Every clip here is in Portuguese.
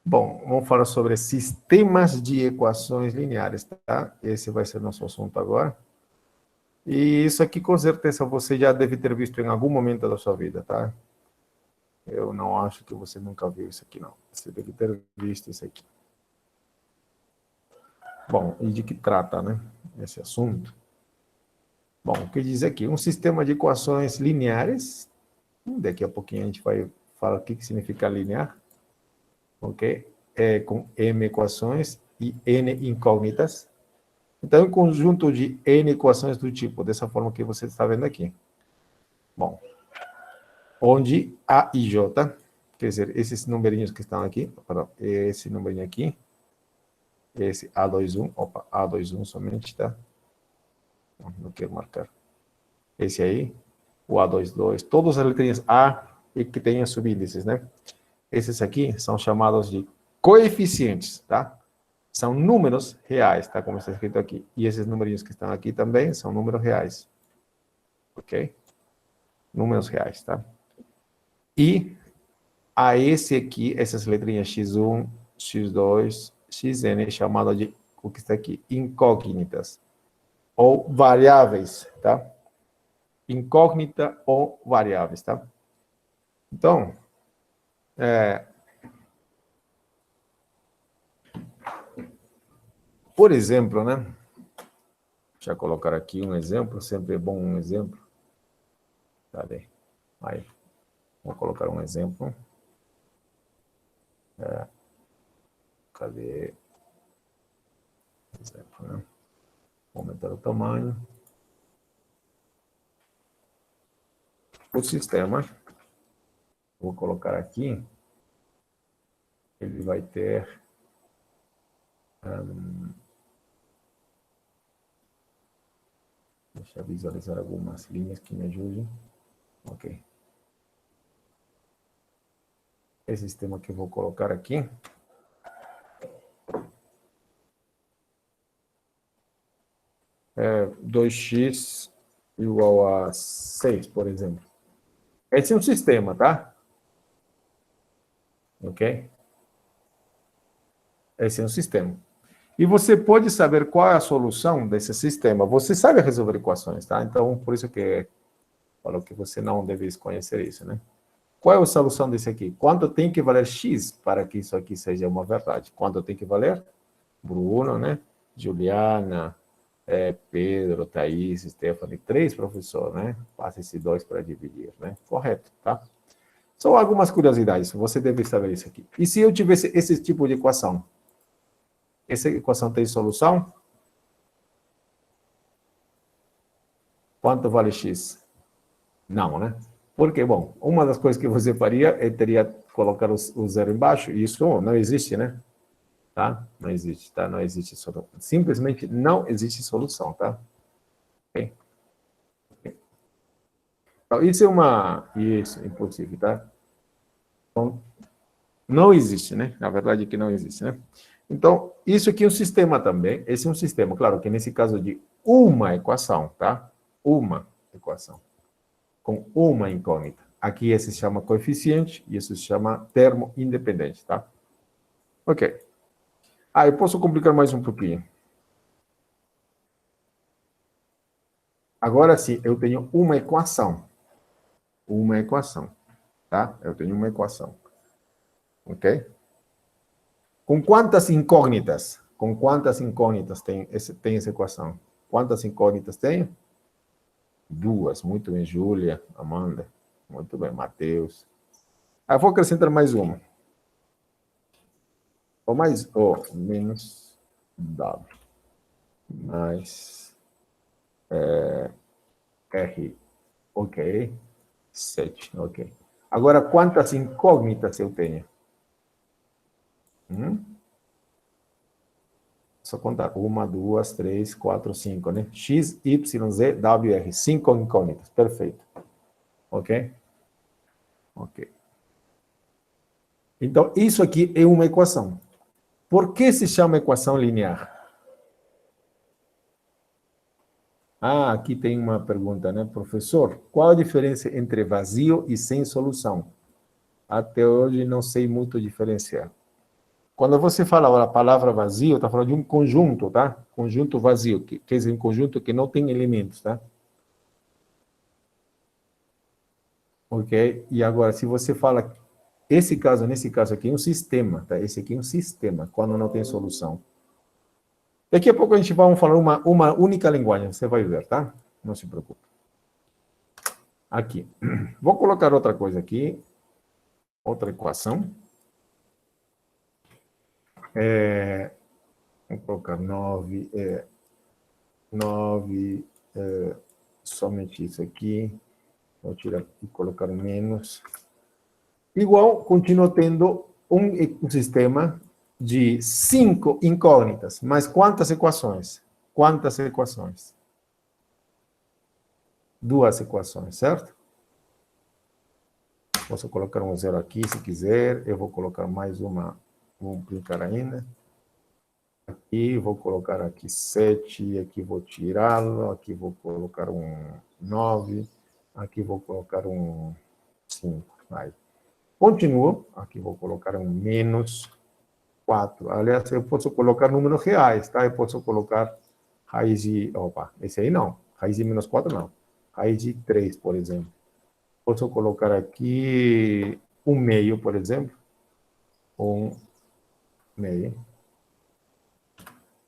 Bom, vamos falar sobre sistemas de equações lineares, tá? Esse vai ser nosso assunto agora. E isso aqui, com certeza, você já deve ter visto em algum momento da sua vida, tá? Eu não acho que você nunca viu isso aqui, não. Você deve ter visto isso aqui. Bom, e de que trata, né, esse assunto? Bom, o que diz aqui? Um sistema de equações lineares. Daqui a pouquinho a gente vai falar o que significa linear. Ok? É com M equações e N incógnitas. Então, um conjunto de N equações do tipo, dessa forma que você está vendo aqui. Bom, onde A e J, quer dizer, esses numerinhos que estão aqui, perdão, esse numerinho aqui, esse A21, opa, A21 somente, tá? Não quero marcar. Esse aí, o A22, todas as letrinhas A e que tenham subíndices, né? Esses aqui são chamados de coeficientes, tá? São números reais, tá? Como está escrito aqui. E esses numerinhos que estão aqui também são números reais. Ok? Números reais, tá? E a esse aqui, essas letrinhas x1, x2, xn, chamado de, o que está aqui, incógnitas. Ou variáveis, tá? Incógnita ou variáveis, tá? Então, por exemplo, né? Deixa eu colocar aqui um exemplo, sempre é bom um exemplo. Cadê? Aí, vou colocar um exemplo. Cadê? Exemplo, né? Vou aumentar o tamanho. O sistema, vou colocar aqui, ele vai ter deixa eu visualizar algumas linhas que me ajudem. Ok. Esse sistema que eu vou colocar aqui é 2x igual a 6, por exemplo. Esse é um sistema, tá? Ok? Esse é um sistema. E você pode saber qual é a solução desse sistema. Você sabe resolver equações, tá? Então, por isso que falo que você não deve conhecer isso, né? Qual é a solução desse aqui? Quanto tem que valer x para que isso aqui seja uma verdade? Quanto tem que valer? Bruno, né? Juliana, Pedro, Thaís, Stephanie, 3 professores, né? Passa esse 2 para dividir, né? Correto, tá? São algumas curiosidades, você deve saber isso aqui. E se eu tivesse esse tipo de equação? Essa equação tem solução? Quanto vale x? Não, né? Porque, bom, uma das coisas que você faria é teria colocar o zero embaixo, e isso não existe, né? Tá? Não existe, tá? Não existe solução. Simplesmente não existe solução, tá? Ok? Então, isso é uma... Isso, impossível, tá? Então, não existe, né? Na verdade é que não existe, né? Então, isso aqui é um sistema também. Esse é um sistema, claro que nesse caso de uma equação, tá? Uma equação. Com uma incógnita. Aqui esse se chama coeficiente e esse se chama termo independente, tá? Ok. Ah, eu posso complicar mais um pouquinho. Agora sim, eu tenho uma equação. Uma equação, tá? Eu tenho uma equação. Ok? Com quantas incógnitas? Com quantas incógnitas tem essa equação? Quantas incógnitas tenho? Duas. Muito bem, Júlia, Amanda. Muito bem, Matheus. Ah, vou acrescentar mais uma. Ou mais, ou menos W. Mais R. Ok. 7. Ok. Agora, quantas incógnitas eu tenho? Só contar. 1, 2, 3, 4, 5, né? X, Y, Z, W, R. 5 incógnitas. Perfeito. Ok? Ok. Então, isso aqui é uma equação. Por que se chama equação linear? Ah, aqui tem uma pergunta, né, professor? Qual a diferença entre vazio e sem solução? Até hoje não sei muito diferenciar. quando você fala a palavra vazio, está falando de um conjunto, tá? Conjunto vazio, que quer dizer um conjunto que não tem elementos, tá? Ok? E agora, se você fala, nesse caso aqui, é um sistema, tá? Esse aqui é um sistema, quando não tem solução. Daqui a pouco a gente vai falar uma única linguagem, você vai ver, tá? Não se preocupe. Aqui. Vou colocar outra coisa aqui, outra equação. Vou colocar 9, somente isso aqui. Vou tirar e colocar menos. Igual, continua tendo um sistema de 5 incógnitas. Mas quantas equações? Quantas equações? 2 equações, certo? Posso colocar um zero aqui, se quiser. Eu vou colocar mais uma. Vou clicar ainda. Aqui, vou colocar aqui 7. Aqui vou tirá-lo. Aqui vou colocar um 9. Aqui vou colocar um 5. Aí. Continuo. Aqui vou colocar um menos 4. Aliás, eu posso colocar números reais, tá? Eu posso colocar raiz de... Opa, esse aí não. Raiz de menos 4 não. Raiz de 3, por exemplo. Posso colocar aqui 1/2, por exemplo. 1/2.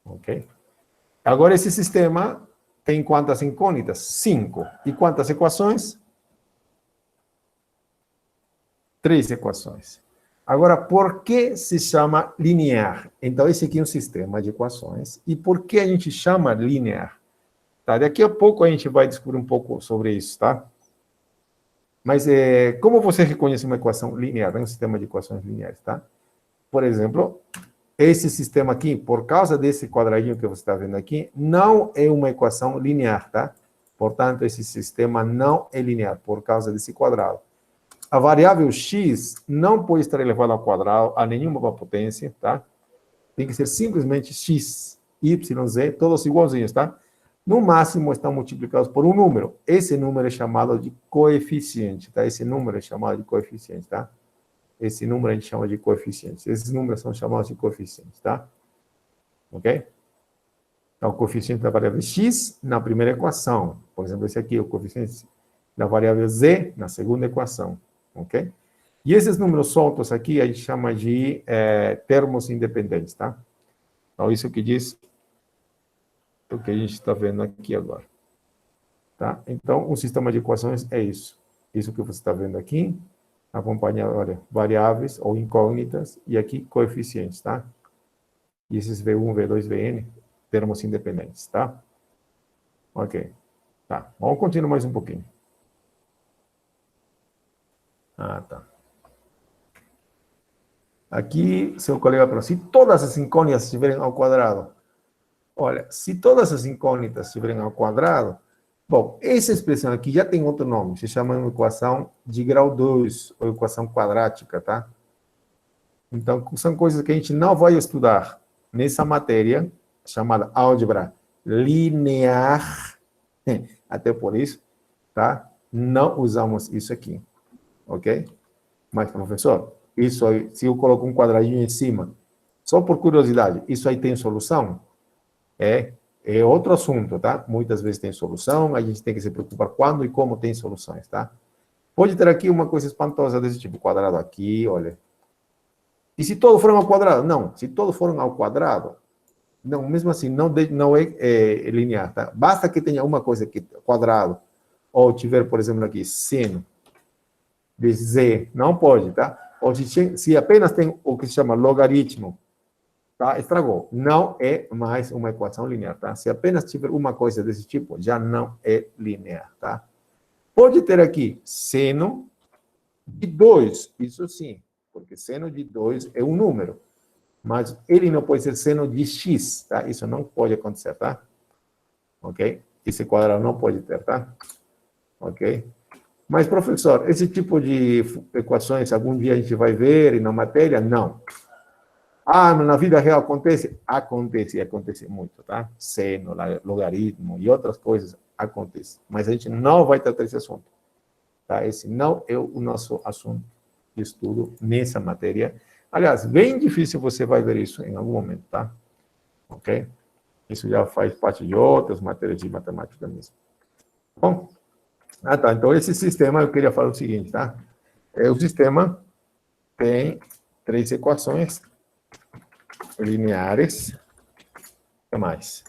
Ok? Agora, esse sistema tem quantas incógnitas? 5. E quantas equações? 3 equações. Agora, por que se chama linear? Então, esse aqui é um sistema de equações. E por que a gente chama linear? Tá? Daqui a pouco a gente vai descobrir um pouco sobre isso, tá? Mas como você reconhece uma equação linear? É um sistema de equações lineares, tá? Por exemplo, esse sistema aqui, por causa desse quadradinho que você está vendo aqui, não é uma equação linear, tá? Portanto, esse sistema não é linear, por causa desse quadrado. A variável x não pode estar elevada ao quadrado a nenhuma potência, tá? Tem que ser simplesmente x, y, z, todos igualzinhos, tá? No máximo, estão multiplicados por um número. Esse número é chamado de coeficiente, tá? Esse número é chamado de coeficiente, tá? Esse número a gente chama de coeficientes. Esses números são chamados de coeficientes, tá? Ok? Então, o coeficiente da variável x na primeira equação. Por exemplo, esse aqui é o coeficiente da variável z na segunda equação. Ok? E esses números soltos aqui a gente chama de termos independentes, tá? Então, isso que diz o que a gente está vendo aqui agora. Tá? Então, um sistema de equações é isso. Isso que você está vendo aqui, acompanhado, olha, variáveis ou incógnitas, e aqui coeficientes, tá? E esses V1, V2, Vn, termos independentes, tá? Ok. Tá, vamos continuar mais um pouquinho. Ah, tá. Aqui, seu colega falou, se todas as incógnitas estiverem ao quadrado. Olha, se todas as incógnitas estiverem ao quadrado, bom, essa expressão aqui já tem outro nome, se chama uma equação de grau 2, ou equação quadrática, tá? Então, são coisas que a gente não vai estudar nessa matéria, chamada álgebra linear, até por isso, tá? Não usamos isso aqui, ok? Mas, professor, isso aí, se eu coloco um quadradinho em cima, só por curiosidade, isso aí tem solução? É outro assunto, tá? Muitas vezes tem solução, a gente tem que se preocupar quando e como tem soluções, tá? Pode ter aqui uma coisa espantosa desse tipo, quadrado aqui, olha. E se todos foram ao quadrado? Não, se todos foram ao quadrado, não, mesmo assim, não é linear, tá? Basta que tenha uma coisa aqui, quadrado, ou tiver, por exemplo, aqui, seno de z, não pode, tá? Ou se apenas tem o que se chama logaritmo, tá? Estragou. Não é mais uma equação linear, tá? Se apenas tiver uma coisa desse tipo, já não é linear, tá? Pode ter aqui seno de 2, isso sim, porque seno de 2 é um número, mas ele não pode ser seno de x, tá? Isso não pode acontecer, tá? Ok? Esse quadrado não pode ter, tá? Ok? Mas, professor, esse tipo de equações, algum dia a gente vai ver e na matéria? Não. Ah, na vida real acontece? Acontece, e acontece muito, tá? Seno, logaritmo e outras coisas acontecem. Mas a gente não vai tratar esse assunto, tá? Esse não é o nosso assunto de estudo nessa matéria. Aliás, bem difícil você vai ver isso em algum momento, tá? Ok? Isso já faz parte de outras matérias de matemática mesmo. Bom, tá. Então, esse sistema, eu queria falar o seguinte, tá? O sistema tem 3 equações lineares. O que mais?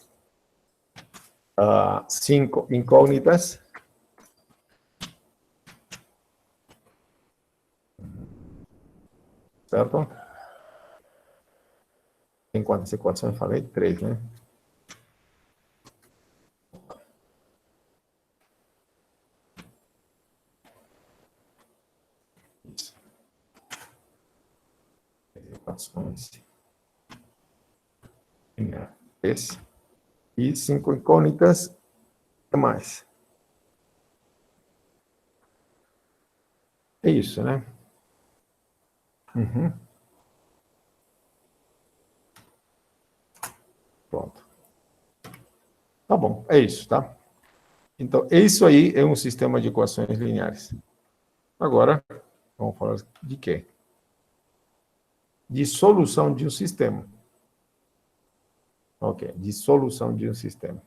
5 incógnitas. Certo? Tem quantas equações? Falei 3, né? Isso. 3 equações lineares. E 5 incógnitas. O que mais? É isso, né? Uhum. Pronto. Tá bom, é isso, tá? Então, isso aí é um sistema de equações lineares. Agora, vamos falar de quê? De solução de um sistema. Ok, de solução de um sistema.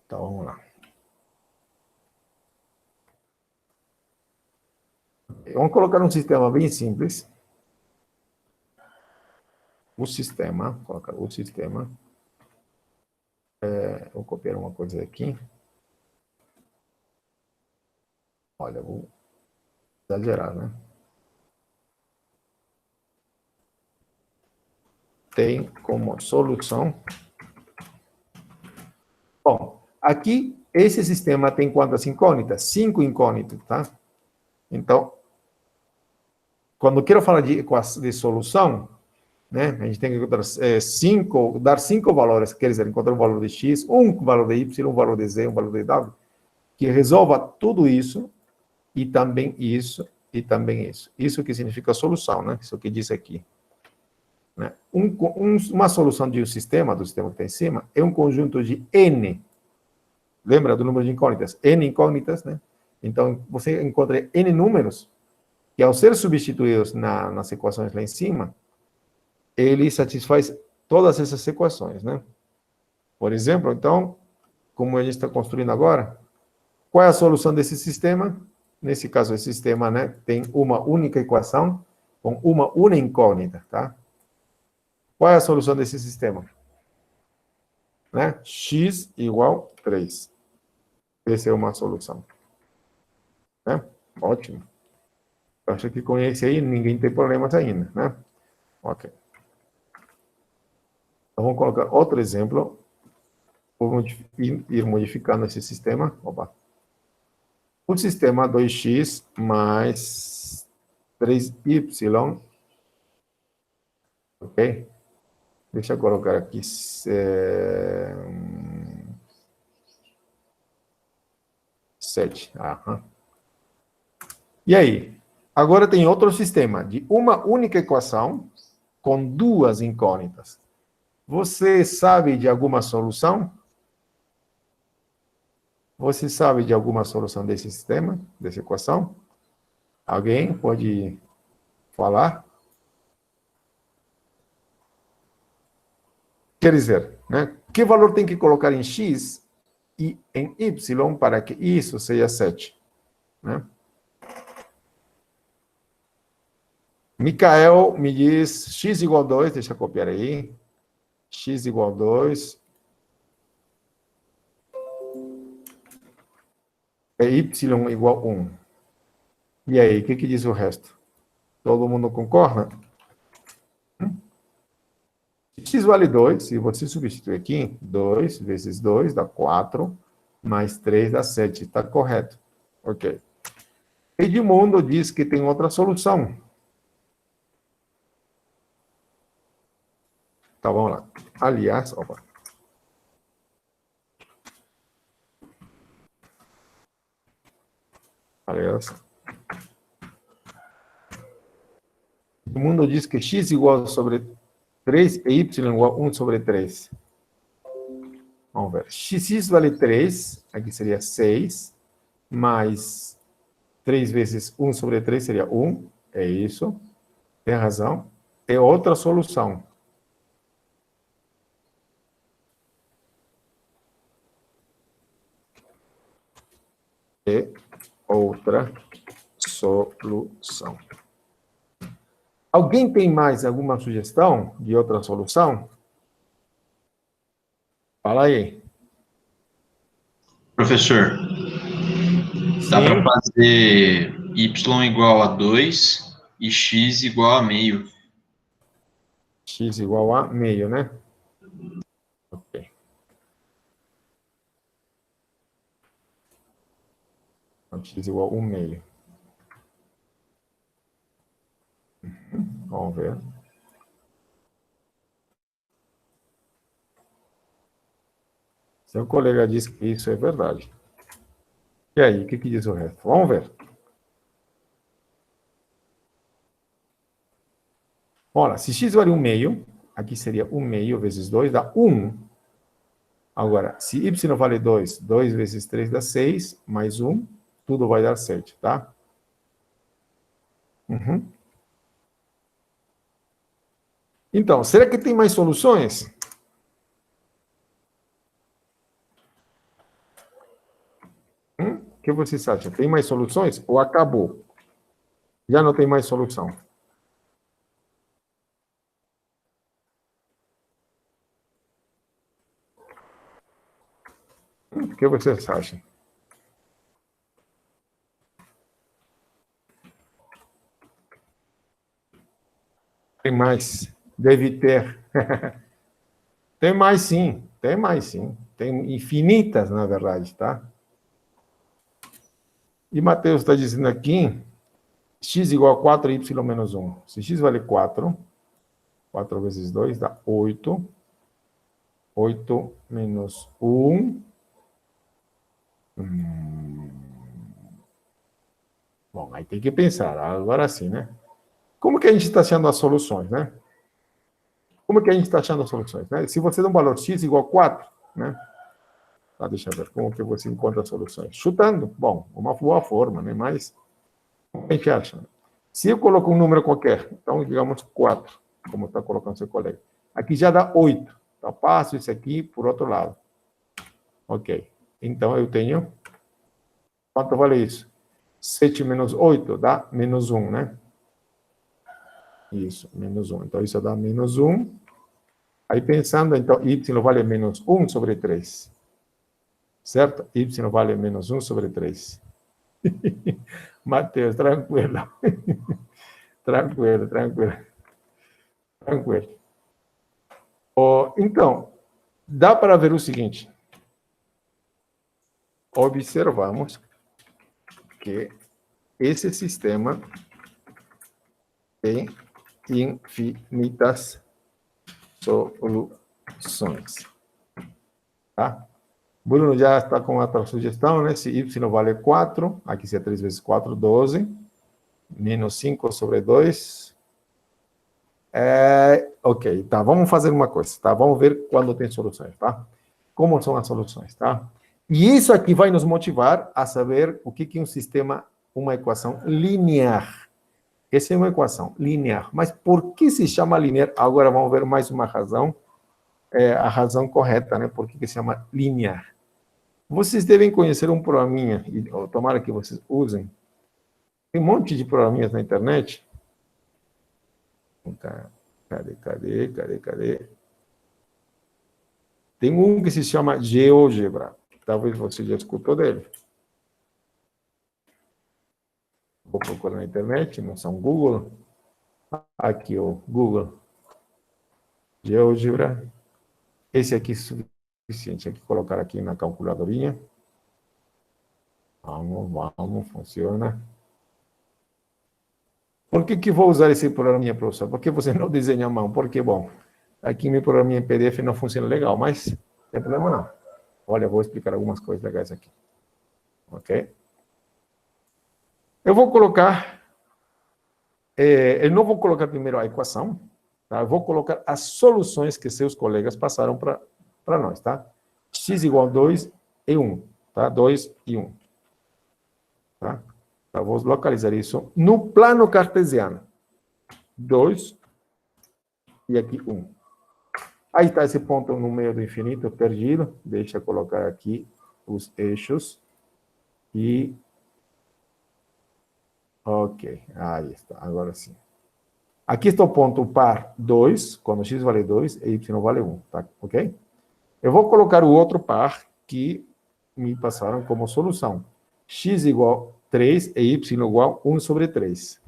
Então, vamos lá. Vamos colocar um sistema bem simples. O sistema, colocar o sistema. Vou copiar uma coisa aqui. Olha, vou exagerar, né? Tem como solução. Bom, aqui, esse sistema tem quantas incógnitas? 5 incógnitas, tá? Então, quando eu quero falar de solução, né, a gente tem que encontrar dar 5 valores, quer dizer, encontrar um valor de x, um valor de y, um valor de z, um valor de w, que resolva tudo isso, e também isso, e também isso. Isso que significa solução, né? Isso que diz aqui. Né? Uma solução de um sistema, do sistema que está em cima, é um conjunto de n. Lembra do número de incógnitas? N incógnitas, né? Então, você encontra n números, que ao ser substituídos nas equações lá em cima, ele satisfaz todas essas equações, né? Por exemplo, então, como a gente está construindo agora, qual é a solução desse sistema? Nesse caso, esse sistema, né, tem uma única equação com uma única incógnita, tá? Qual é a solução desse sistema? Né? X igual 3. Essa é uma solução. Né? Ótimo. Acho que com esse aí ninguém tem problemas ainda, né? Ok. Então, vamos colocar outro exemplo. Vou ir modificando esse sistema. Opa. O sistema 2x mais 3y. Ok? Deixa eu colocar aqui. 7. Aham. E aí? Agora tem outro sistema de uma única equação com 2 incógnitas. Você sabe de alguma solução? Você sabe de alguma solução desse sistema, dessa equação? Alguém pode falar? Quer dizer, né, que valor tem que colocar em x e em y para que isso seja 7? Né? Micael me diz x igual 2, deixa eu copiar aí. X igual 2. É y igual 1. E aí, o que diz o resto? Todo mundo concorda? X vale 2, se você substituir aqui, 2 vezes 2 dá 4, mais 3 dá 7. Está correto. Ok. Edmundo diz que tem outra solução. Então, vamos lá. Aliás, opa. Aliás. Edmundo diz que x igual sobre 3 e y igual a 1 sobre 3. Vamos ver. X vale 3, aqui seria 6, mais 3 vezes 1 sobre 3 seria 1. É isso. Tem razão. É outra solução. É outra solução. Alguém tem mais alguma sugestão de outra solução? Fala aí. Professor, dá para Sim. fazer y igual a 2 e x igual a meio. X igual a meio, né? Ok. Então, x igual a 1 meio. Vamos ver. Seu colega disse que isso é verdade. E aí, o que diz o resto? Vamos ver. Olha, se x vale 1 meio, aqui seria 1 meio vezes 2, dá 1. Agora, se y vale 2, 2 vezes 3 dá 6, mais 1, tudo vai dar 7, tá? Uhum. Então, será que tem mais soluções? O que vocês acham? Tem mais soluções ou acabou? Já não tem mais solução. O que vocês acham? Tem mais. Deve ter. Tem mais sim. Tem mais sim. Tem infinitas, na verdade, tá? E Mateus está dizendo aqui, x igual a 4y menos 1. Se x vale 4, 4 vezes 2 dá 8. 8 menos 1. Bom, aí tem que pensar. Agora sim, né? Como que a gente está achando as soluções, né? Como que a gente está achando as soluções, né? Se você dá um valor x igual a 4, né? Tá, deixa eu ver como que você encontra as soluções. Chutando, bom, uma boa forma, né? Mas, como a gente acha? Se eu coloco um número qualquer, então, digamos 4, como está colocando seu colega. Aqui já dá 8. Então, passo isso aqui por outro lado. Ok. Então, eu tenho... Quanto vale isso? 7 menos 8 dá menos 1, né? Isso, menos 1. Então, isso dá menos 1. Aí, pensando, então, y vale menos 1 sobre 3. Certo? Y vale menos 1 sobre 3. Mateus, tranquilo. Tranquilo, tranquilo. Tranquilo. Então, dá para ver o seguinte. Observamos que esse sistema tem infinitas soluções. Tá? Bruno já está com outra sugestão, né? Se y vale 4, aqui se é 3 vezes 4, 12, menos 5 sobre 2. Ok, tá, vamos fazer uma coisa, tá? Vamos ver quando tem soluções, tá? Como são as soluções, tá? E isso aqui vai nos motivar a saber o que é um sistema, uma equação linear. Essa é uma equação linear. Mas por que se chama linear? Agora vamos ver mais uma razão, a razão correta, né? Por que se chama linear? Vocês devem conhecer um programinha, e tomara que vocês usem. Tem um monte de programinhas na internet. Cadê? Tem um que se chama GeoGebra. Talvez você já escutou dele. Vou procurar na internet, não são Google. Aqui, o Google. GeoGebra. Esse aqui é suficiente. Aqui colocar aqui na calculadorinha. Vamos, funciona. Por que vou usar esse programinha, professor? Por que você não desenha a mão? Porque, bom, aqui meu programinha em PDF não funciona legal, mas não tem problema não. Olha, vou explicar algumas coisas legais aqui. Ok? Eu vou colocar... eu não vou colocar primeiro a equação, tá? Eu vou colocar as soluções que seus colegas passaram para nós, tá? X igual a 2 e 1, tá? 2 e 1, tá? Tá, vou localizar isso no plano cartesiano. 2 e aqui 1. Aí está esse ponto no meio do infinito perdido. Deixa eu colocar aqui os eixos. E... ok, aí está, agora sim. Aqui está o ponto par 2, quando x vale 2 e y vale 1, tá? Ok? Eu vou colocar o outro par que me passaram como solução. X igual 3 e y igual 1 sobre 3.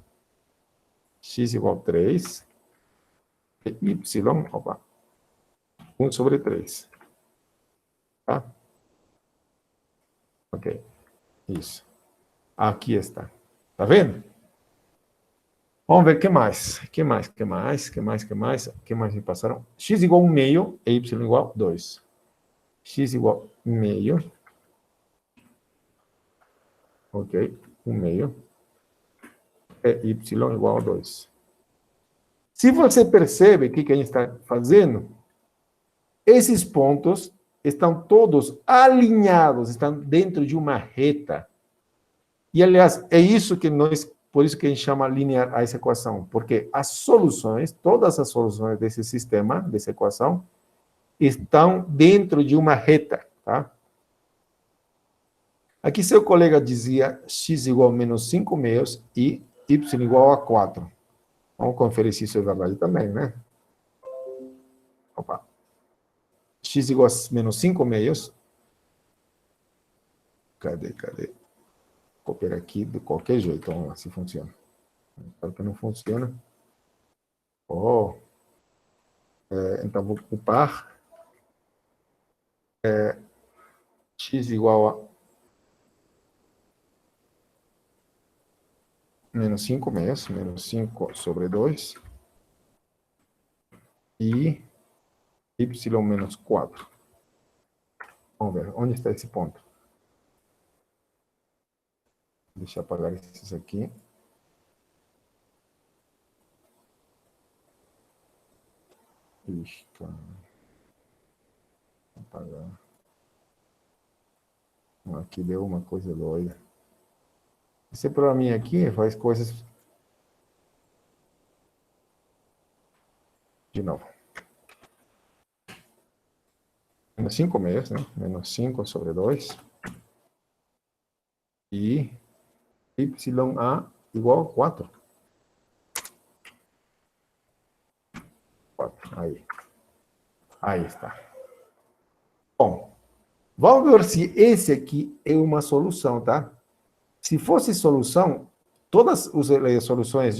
X igual 3 e y, opa, 1 sobre 3. Tá? Ok, isso. Aqui está. Tá vendo? Vamos ver o que mais. O que mais me passaram? X igual 1 meio e y igual 2. X igual 1 meio. Ok, 1 meio. E y igual a 2. Se você percebe o que a gente está fazendo, esses pontos estão todos alinhados, estão dentro de uma reta. E, aliás, é isso que nós, por isso que a gente chama linear a essa equação, porque as soluções, todas as soluções desse sistema, dessa equação, estão dentro de uma reta, tá? Aqui seu colega dizia x igual a menos 5 meios e y igual a 4. Vamos conferir se isso é verdade também, né? Opa. X igual a menos 5 meios. Cadê? Vou copiar aqui de qualquer jeito. Vamos lá se funciona. Espero que não funciona. Então, vou ocupar. X igual a menos 5 meios. Menos 5 sobre 2. E y menos 4. Vamos ver, onde está esse ponto? Deixa eu apagar esses aqui. Ixi, cara. Vou apagar. Aqui deu uma coisa doida. Esse programinha aqui faz coisas... De novo. Menos 5 meios, né? Menos 5 sobre 2. E YA igual a 4. 4, aí. Aí está. Bom, vamos ver se esse aqui é uma solução, tá? Se fosse solução, todas as soluções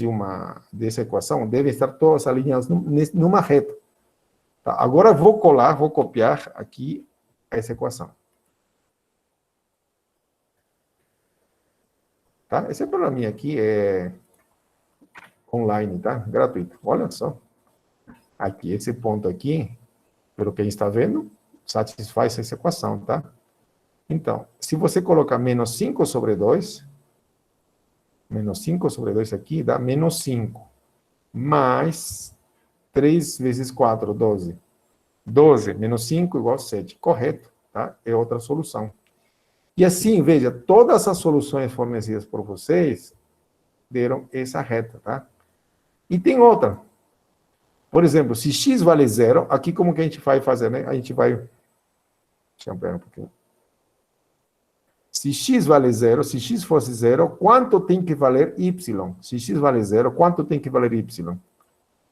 dessa equação devem estar todas alinhadas numa reta. Tá? Agora vou copiar aqui essa equação. Tá? Esse programinha aqui é online, tá? Gratuito. Olha só. Aqui, esse ponto aqui, pelo que a gente está vendo, satisfaz essa equação, tá? Então, se você colocar menos 5 sobre 2, menos 5 sobre 2 aqui dá menos 5. Mais 3 vezes 4, 12. 12 menos 5 igual a 7. Correto, tá? É outra solução. E assim, veja, todas as soluções fornecidas por vocês deram essa reta, tá? E tem outra. Por exemplo, se x vale 0, aqui como que a gente vai fazer, né? A gente vai... Deixa eu ampliar um pouquinho. Se x vale 0, se x fosse 0, quanto tem que valer y? Se x vale 0, quanto tem que valer y?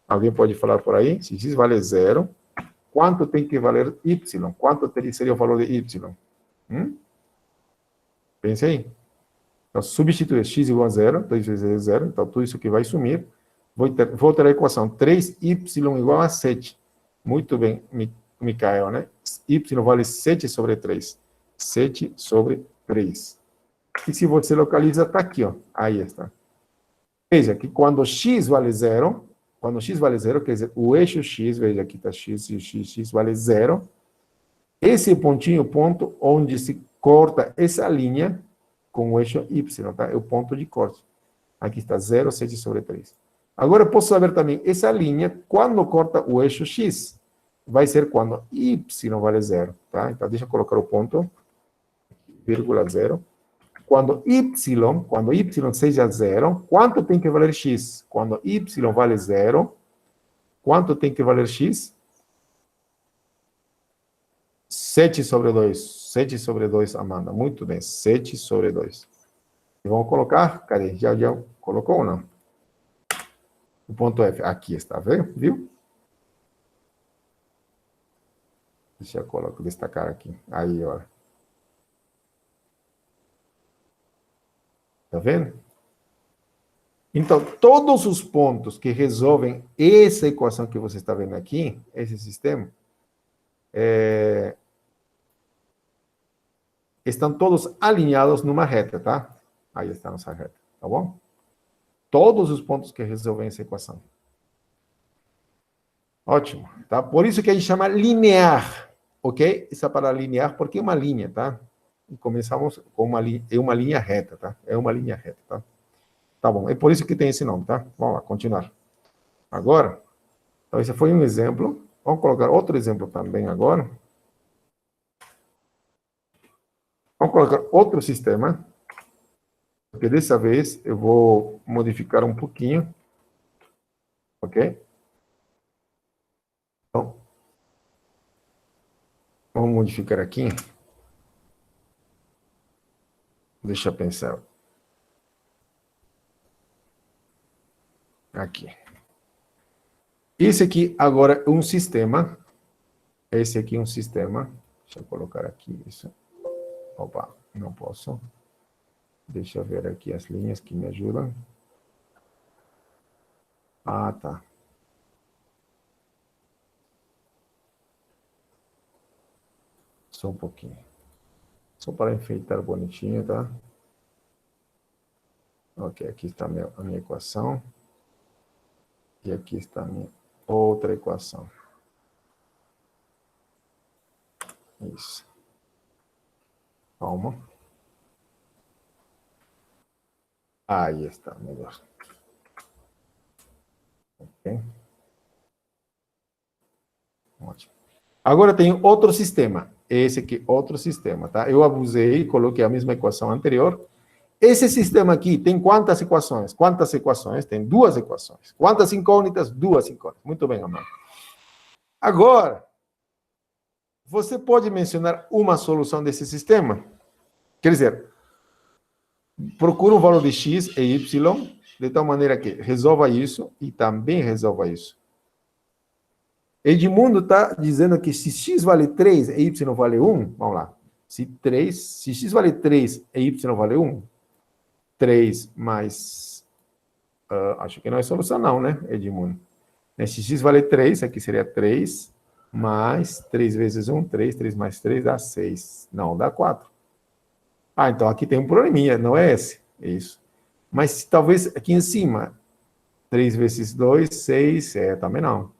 Alguém pode falar por aí? Se x vale 0, quanto tem que valer y? Quanto seria o valor de y? Pense aí. Então, substituir x igual a 0, 2 vezes 0, então tudo isso aqui vai sumir. Vou ter a equação 3y igual a 7. Muito bem, Micael, né? Y vale 7 sobre 3. 7 sobre 3. E se você localiza, está aqui, ó. Aí está. Veja que quando x vale 0, quer dizer, o eixo x, veja aqui está x vale 0. Esse pontinho, ponto onde se corta essa linha com o eixo y, tá? É o ponto de corte. Aqui está 0, 7 sobre 3. Agora, eu posso saber também, essa linha, quando corta o eixo x, vai ser quando y vale 0, tá? Então, deixa eu colocar o ponto, vírgula 0. quando y seja zero, quanto tem que valer x? Quando y vale zero, quanto tem que valer x? 7 sobre 2. 7 sobre 2, Amanda. Muito bem, 7 sobre 2. E vamos colocar, cadê? Já colocou ou não? O ponto F, aqui está, viu? Deixa eu destacar aqui. Aí, olha. Tá vendo? Então, todos os pontos que resolvem essa equação que você está vendo aqui, esse sistema, estão todos alinhados numa reta, tá? Aí está a nossa reta, tá bom? Todos os pontos que resolvem essa equação. Ótimo, tá? Por isso que a gente chama linear, ok? Essa palavra linear, porque é uma linha, tá? E começamos com uma linha reta, tá? É uma linha reta, tá? Tá bom, é por isso que tem esse nome, tá? Vamos lá, continuar. Agora, então esse foi um exemplo. Vamos colocar outro exemplo também agora. Vamos colocar outro sistema. Porque dessa vez eu vou modificar um pouquinho. Ok? Então, vamos modificar aqui. Deixa eu pensar. Aqui. Esse aqui agora é um sistema. Esse aqui é um sistema. Deixa eu colocar aqui isso. Opa, não posso. Deixa eu ver aqui as linhas que me ajudam. Ah, tá. Só um pouquinho. Só para enfeitar bonitinho, tá? Ok, aqui está a minha equação. E aqui está a minha outra equação. Isso. Calma. Aí está, melhor. Ok. Ótimo. Agora tem outro sistema. Esse aqui, outro sistema, tá? Eu abusei e coloquei a mesma equação anterior. Esse sistema aqui tem quantas equações? Quantas equações? Tem duas equações. Quantas incógnitas? Duas incógnitas. Muito bem, Amanda. Agora, você pode mencionar uma solução desse sistema? Quer dizer, procura um valor de x e y, de tal maneira que resolva isso e também resolva isso. Edmundo está dizendo que se x vale 3 e y vale 1, vamos lá. Se x vale 3 e y vale 1, 3 mais... acho que não é solução não, né, Edmundo? Se x vale 3, aqui seria 3 mais 3 vezes 1, 3, 3 mais 3 dá 6. Não, dá 4. Ah, então aqui tem um probleminha, não é esse? É isso. Mas talvez aqui em cima, 3 vezes 2, 6, também não.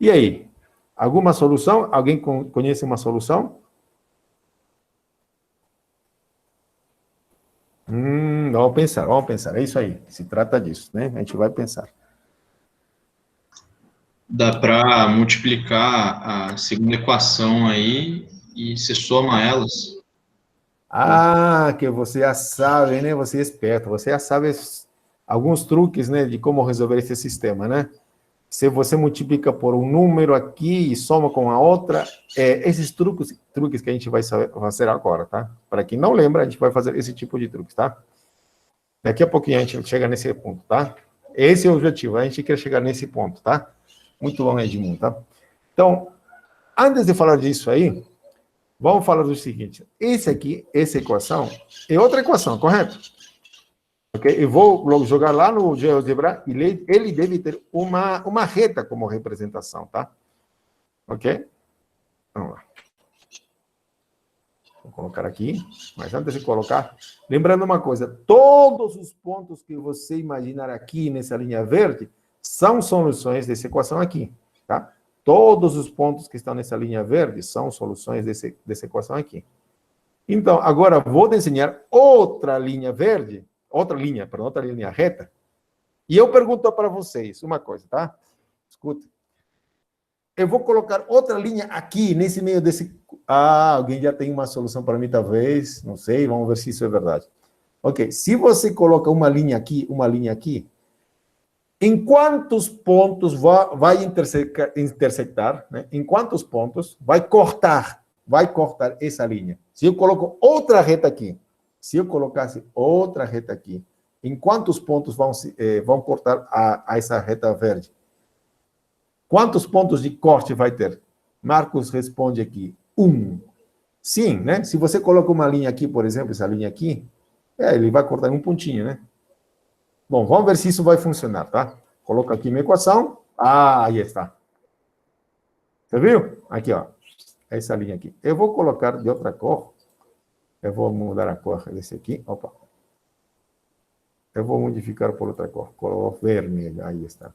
E aí? Alguma solução? Alguém conhece uma solução? Vamos pensar. É isso aí. Se trata disso, né? A gente vai pensar. Dá para multiplicar a segunda equação aí e você soma elas. Ah, que você já sabe, né? Você é esperto. Você já sabe alguns truques, né? De como resolver esse sistema, né? Se você multiplica por um número aqui e soma com a outra, esses truques que a gente vai fazer agora, tá? Para quem não lembra, a gente vai fazer esse tipo de truques, tá? Daqui a pouquinho a gente chega nesse ponto, tá? Esse é o objetivo, a gente quer chegar nesse ponto, tá? Muito bom, Edmundo, tá? Então, antes de falar disso aí, vamos falar do seguinte. Esse aqui, essa equação, é outra equação, correto? Ok? Eu vou jogar lá no GeoGebra e ele deve ter uma reta como representação, tá? Ok? Vamos lá. Vou colocar aqui, mas antes de colocar, lembrando uma coisa, todos os pontos que você imaginar aqui nessa linha verde são soluções dessa equação aqui, tá? Todos os pontos que estão nessa linha verde são soluções dessa equação aqui. Então, agora vou desenhar outra linha verde, outra linha reta, e eu pergunto para vocês uma coisa, tá? Escuta. Eu vou colocar outra linha aqui, nesse meio desse... Ah, alguém já tem uma solução para mim, talvez. Não sei, vamos ver se isso é verdade. Ok, se você coloca uma linha aqui, em quantos pontos vai intersectar, né? Em quantos pontos vai cortar essa linha? Se eu coloco outra reta aqui, se eu colocasse outra reta aqui, em quantos pontos vão cortar a essa reta verde? Quantos pontos de corte vai ter? Marcos responde aqui, 1. Sim, né? Se você coloca uma linha aqui, por exemplo, essa linha aqui, ele vai cortar um pontinho, né? Bom, vamos ver se isso vai funcionar, tá? Coloca aqui minha equação. Ah, aí está. Você viu? Aqui, ó. Essa linha aqui. Eu vou colocar de outra cor. Eu vou mudar a cor desse aqui. Opa. Eu vou modificar por outra cor. Cor vermelha. Aí está.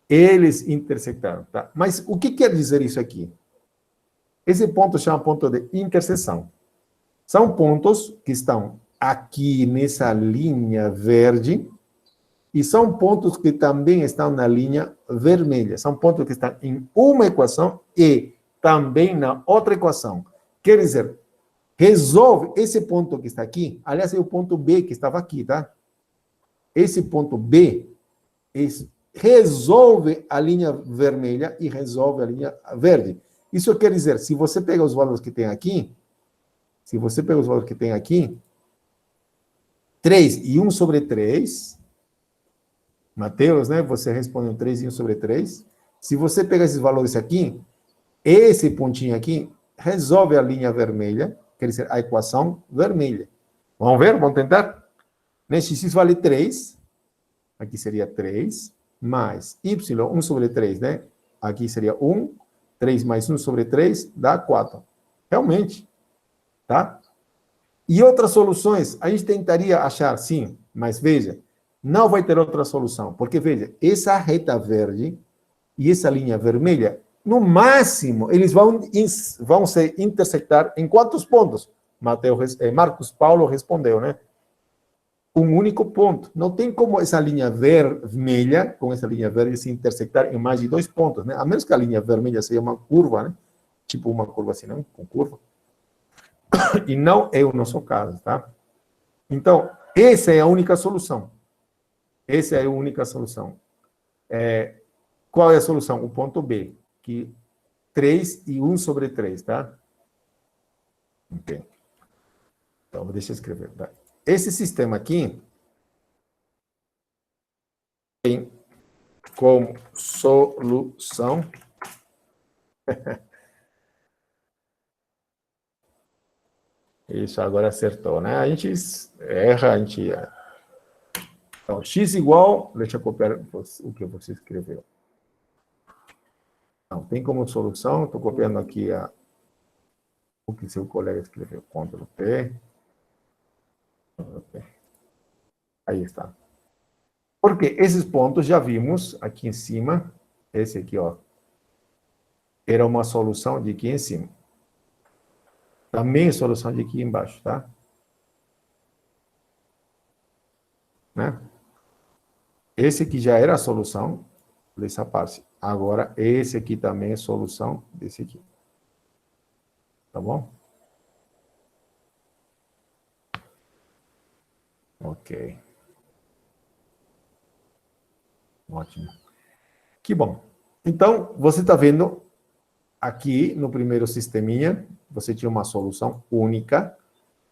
Eles intersectaram, tá? Mas o que quer dizer isso aqui? Esse ponto chama ponto de interseção. São pontos que estão aqui nessa linha verde e são pontos que também estão na linha vermelha. São pontos que estão em uma equação e também na outra equação. Quer dizer, resolve esse ponto que está aqui. Aliás, é o ponto B que estava aqui, tá? Esse ponto B resolve a linha vermelha e resolve a linha verde. Isso quer dizer, se você pega os valores que tem aqui, 3 e 1 sobre 3, Mateus, né? Você respondeu 3 e 1 sobre 3. Se você pegar esses valores aqui, esse pontinho aqui resolve a linha vermelha, quer dizer, a equação vermelha. Vamos ver? Vamos tentar? Nesse x vale 3, aqui seria 3, mais y, 1 sobre 3, né? Aqui seria 1, 3 mais 1 sobre 3 dá 4. Realmente, tá? E outras soluções, a gente tentaria achar, sim, mas veja, não vai ter outra solução, porque veja, essa reta verde e essa linha vermelha, no máximo, eles vão se intersectar em quantos pontos? Marcos Paulo respondeu, né? Um único ponto. Não tem como essa linha vermelha com essa linha verde se intersectar em mais de 2 pontos, né? A menos que a linha vermelha seja uma curva, né? Tipo uma curva assim, não? Com curva. E não é o nosso caso, tá? Então, essa é a única solução. Essa é a única solução. Qual é a solução? O ponto B, que 3 e 1 sobre 3, tá? Ok. Então, deixa eu escrever. Tá? Esse sistema aqui tem como solução isso, agora acertou, né? A gente erra, a gente... Então, x igual... Deixa eu copiar o que você escreveu. Não, tem como solução, estou copiando aqui o que seu colega escreveu. Ctrl P. Aí está. Porque esses pontos já vimos aqui em cima, esse aqui, ó, era uma solução de aqui em cima. Também é solução de aqui embaixo, tá? Né? Esse aqui já era a solução dessa parte. Agora, esse aqui também é solução desse aqui. Tá bom? Ok. Ótimo. Que bom. Então, você está vendo aqui no primeiro sisteminha, você tinha uma solução única.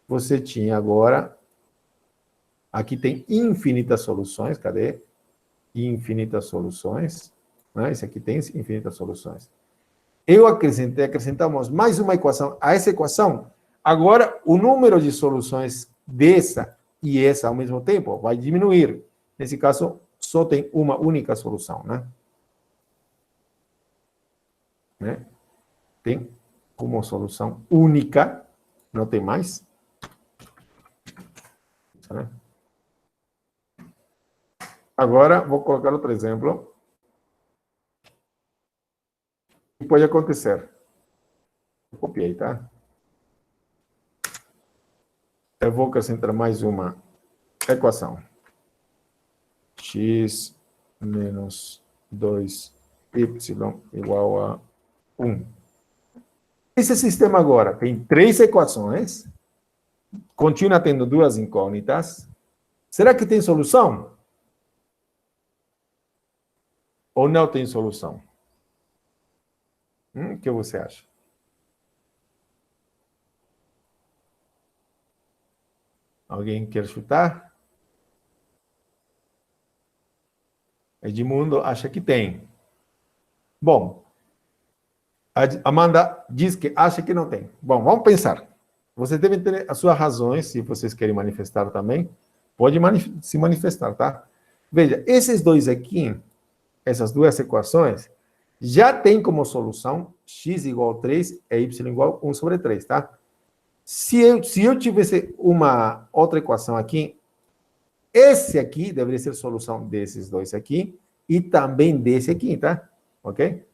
Você tinha agora... Aqui tem infinitas soluções. Cadê? Infinitas soluções. Né? Esse aqui tem infinitas soluções. Acrescentamos mais uma equação a essa equação. Agora, o número de soluções dessa e essa ao mesmo tempo vai diminuir. Nesse caso, só tem uma única solução, né? Tem como solução única, não tem mais. Né? Agora, vou colocar outro exemplo. O que pode acontecer? Eu copiei, tá? Eu vou acrescentar mais uma equação. X menos 2 y igual a 1. Esse sistema agora tem 3 equações, continua tendo 2 incógnitas. Será que tem solução? Ou não tem solução? O que você acha? Alguém quer chutar? Edmundo acha que tem. Bom, a Amanda diz que acha que não tem. Bom, vamos pensar. Vocês devem ter as suas razões, se vocês querem manifestar também. Pode se manifestar, tá? Veja, esses dois aqui, essas duas equações, já tem como solução x igual a 3 e y igual a 1 sobre 3, tá? Se eu tivesse uma outra equação aqui, esse aqui deveria ser solução desses dois aqui e também desse aqui, tá? Ok?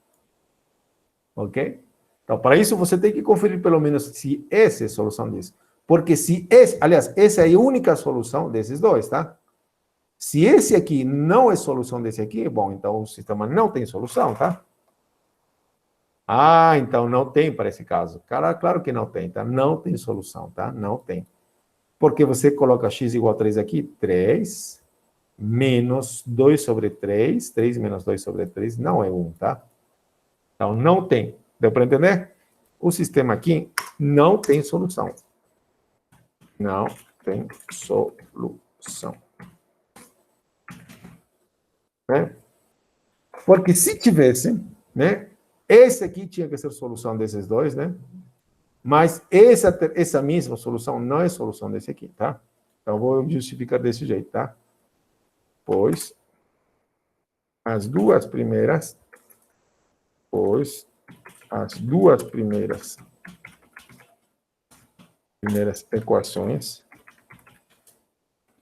Ok? Então, para isso, você tem que conferir pelo menos se essa é a solução disso. Porque se esse, aliás, essa é a única solução desses dois, tá? Se esse aqui não é solução desse aqui, bom, então o sistema não tem solução, tá? Ah, então não tem para esse caso. Claro que não tem, tá? Não tem solução, tá? Não tem. Porque você coloca x igual a 3 aqui, 3 menos 2 sobre 3, 3 menos 2 sobre 3 não é 1, tá? Então, não tem. Deu para entender? O sistema aqui não tem solução. Não tem solução. Né? Porque se tivesse, né? Esse aqui tinha que ser solução desses dois, né? Mas essa mesma solução não é solução desse aqui, tá? Então, vou justificar desse jeito, tá? Pois as duas primeiras equações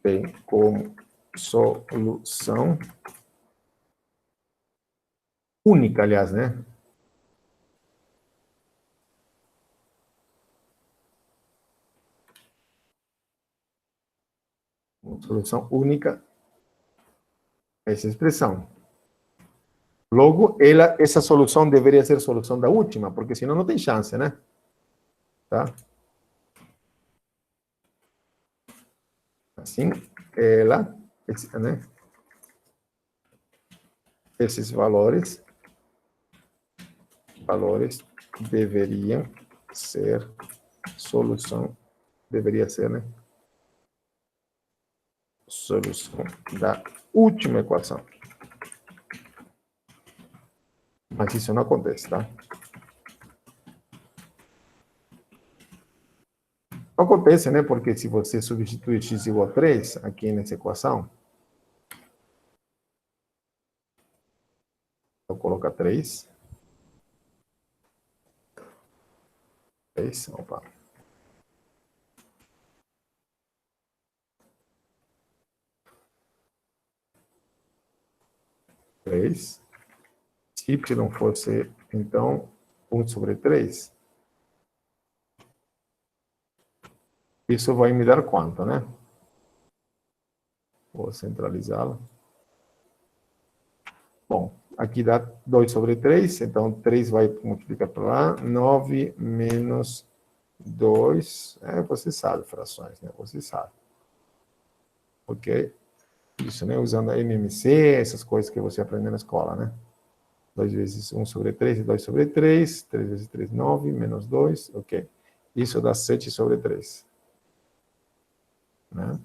têm como solução única, aliás, né? Solução única, essa expressão. Logo, essa solução deveria ser solução da última, porque senão não tem chance, né? Tá? Assim, né? Esses valores deveriam ser solução, deveria ser, né? Solução da última equação. Mas isso não acontece, tá? Não acontece, né? Porque se você substituir x igual a 3 aqui nessa equação, eu coloco 3. 3, opa. Se y fosse, então, 1 sobre 3, isso vai me dar quanto, né? Vou centralizá-lo. Bom, aqui dá 2 sobre 3, então 3 vai multiplicar para lá, 9 menos 2, você sabe frações, né? Você sabe. Ok? Isso, né? Usando a MMC, essas coisas que você aprende na escola, né? 2 vezes 1 sobre 3 e 2 sobre 3. 3 vezes 3, 9, menos 2. Ok. Isso dá 7 sobre 3. Né?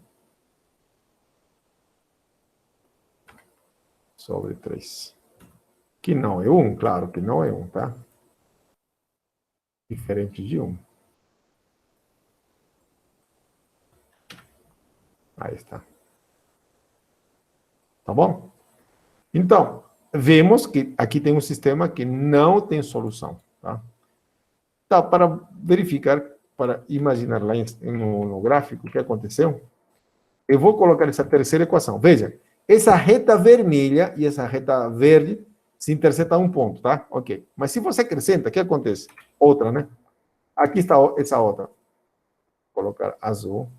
Sobre 3. Que não é 1, claro que não é 1, tá? Diferente de 1. Aí está. Tá bom? Então, vemos que aqui tem um sistema que não tem solução, tá? Tá, para verificar, para imaginar lá no gráfico o que aconteceu, eu vou colocar essa terceira equação. Veja, essa reta vermelha e essa reta verde se interceptam um ponto, tá? Ok. Mas se você acrescenta, o que acontece? Outra, né? Aqui está essa outra. Vou colocar azul.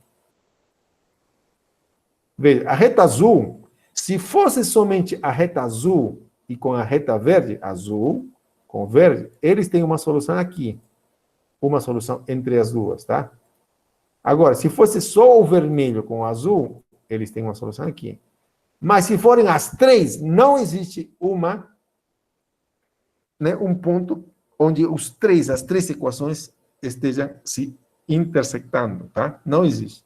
Veja, a reta azul, se fosse somente a reta azul, e com a reta verde, azul, com verde, eles têm uma solução aqui. Uma solução entre as duas, tá? Agora, se fosse só o vermelho com o azul, eles têm uma solução aqui. Mas se forem as três, não existe um ponto onde as três equações estejam se intersectando, tá? Não existe.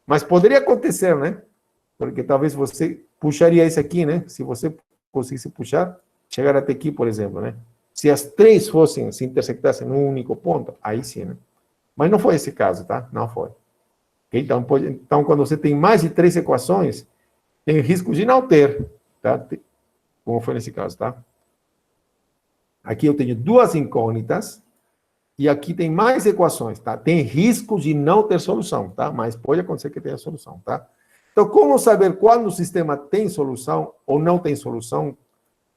Mas poderia acontecer, né? Porque talvez você puxaria esse aqui, né? Se você conseguisse puxar, chegar até aqui, por exemplo, né? Se as três se intersectassem num único ponto, aí sim, né? Mas não foi esse caso, tá? Não foi. Então, quando você tem mais de três equações, tem risco de não ter, tá? Como foi nesse caso, tá? Aqui eu tenho duas incógnitas, e aqui tem mais equações, tá? Tem risco de não ter solução, tá? Mas pode acontecer que tenha solução, tá? Então, como saber quando o sistema tem solução ou não tem solução?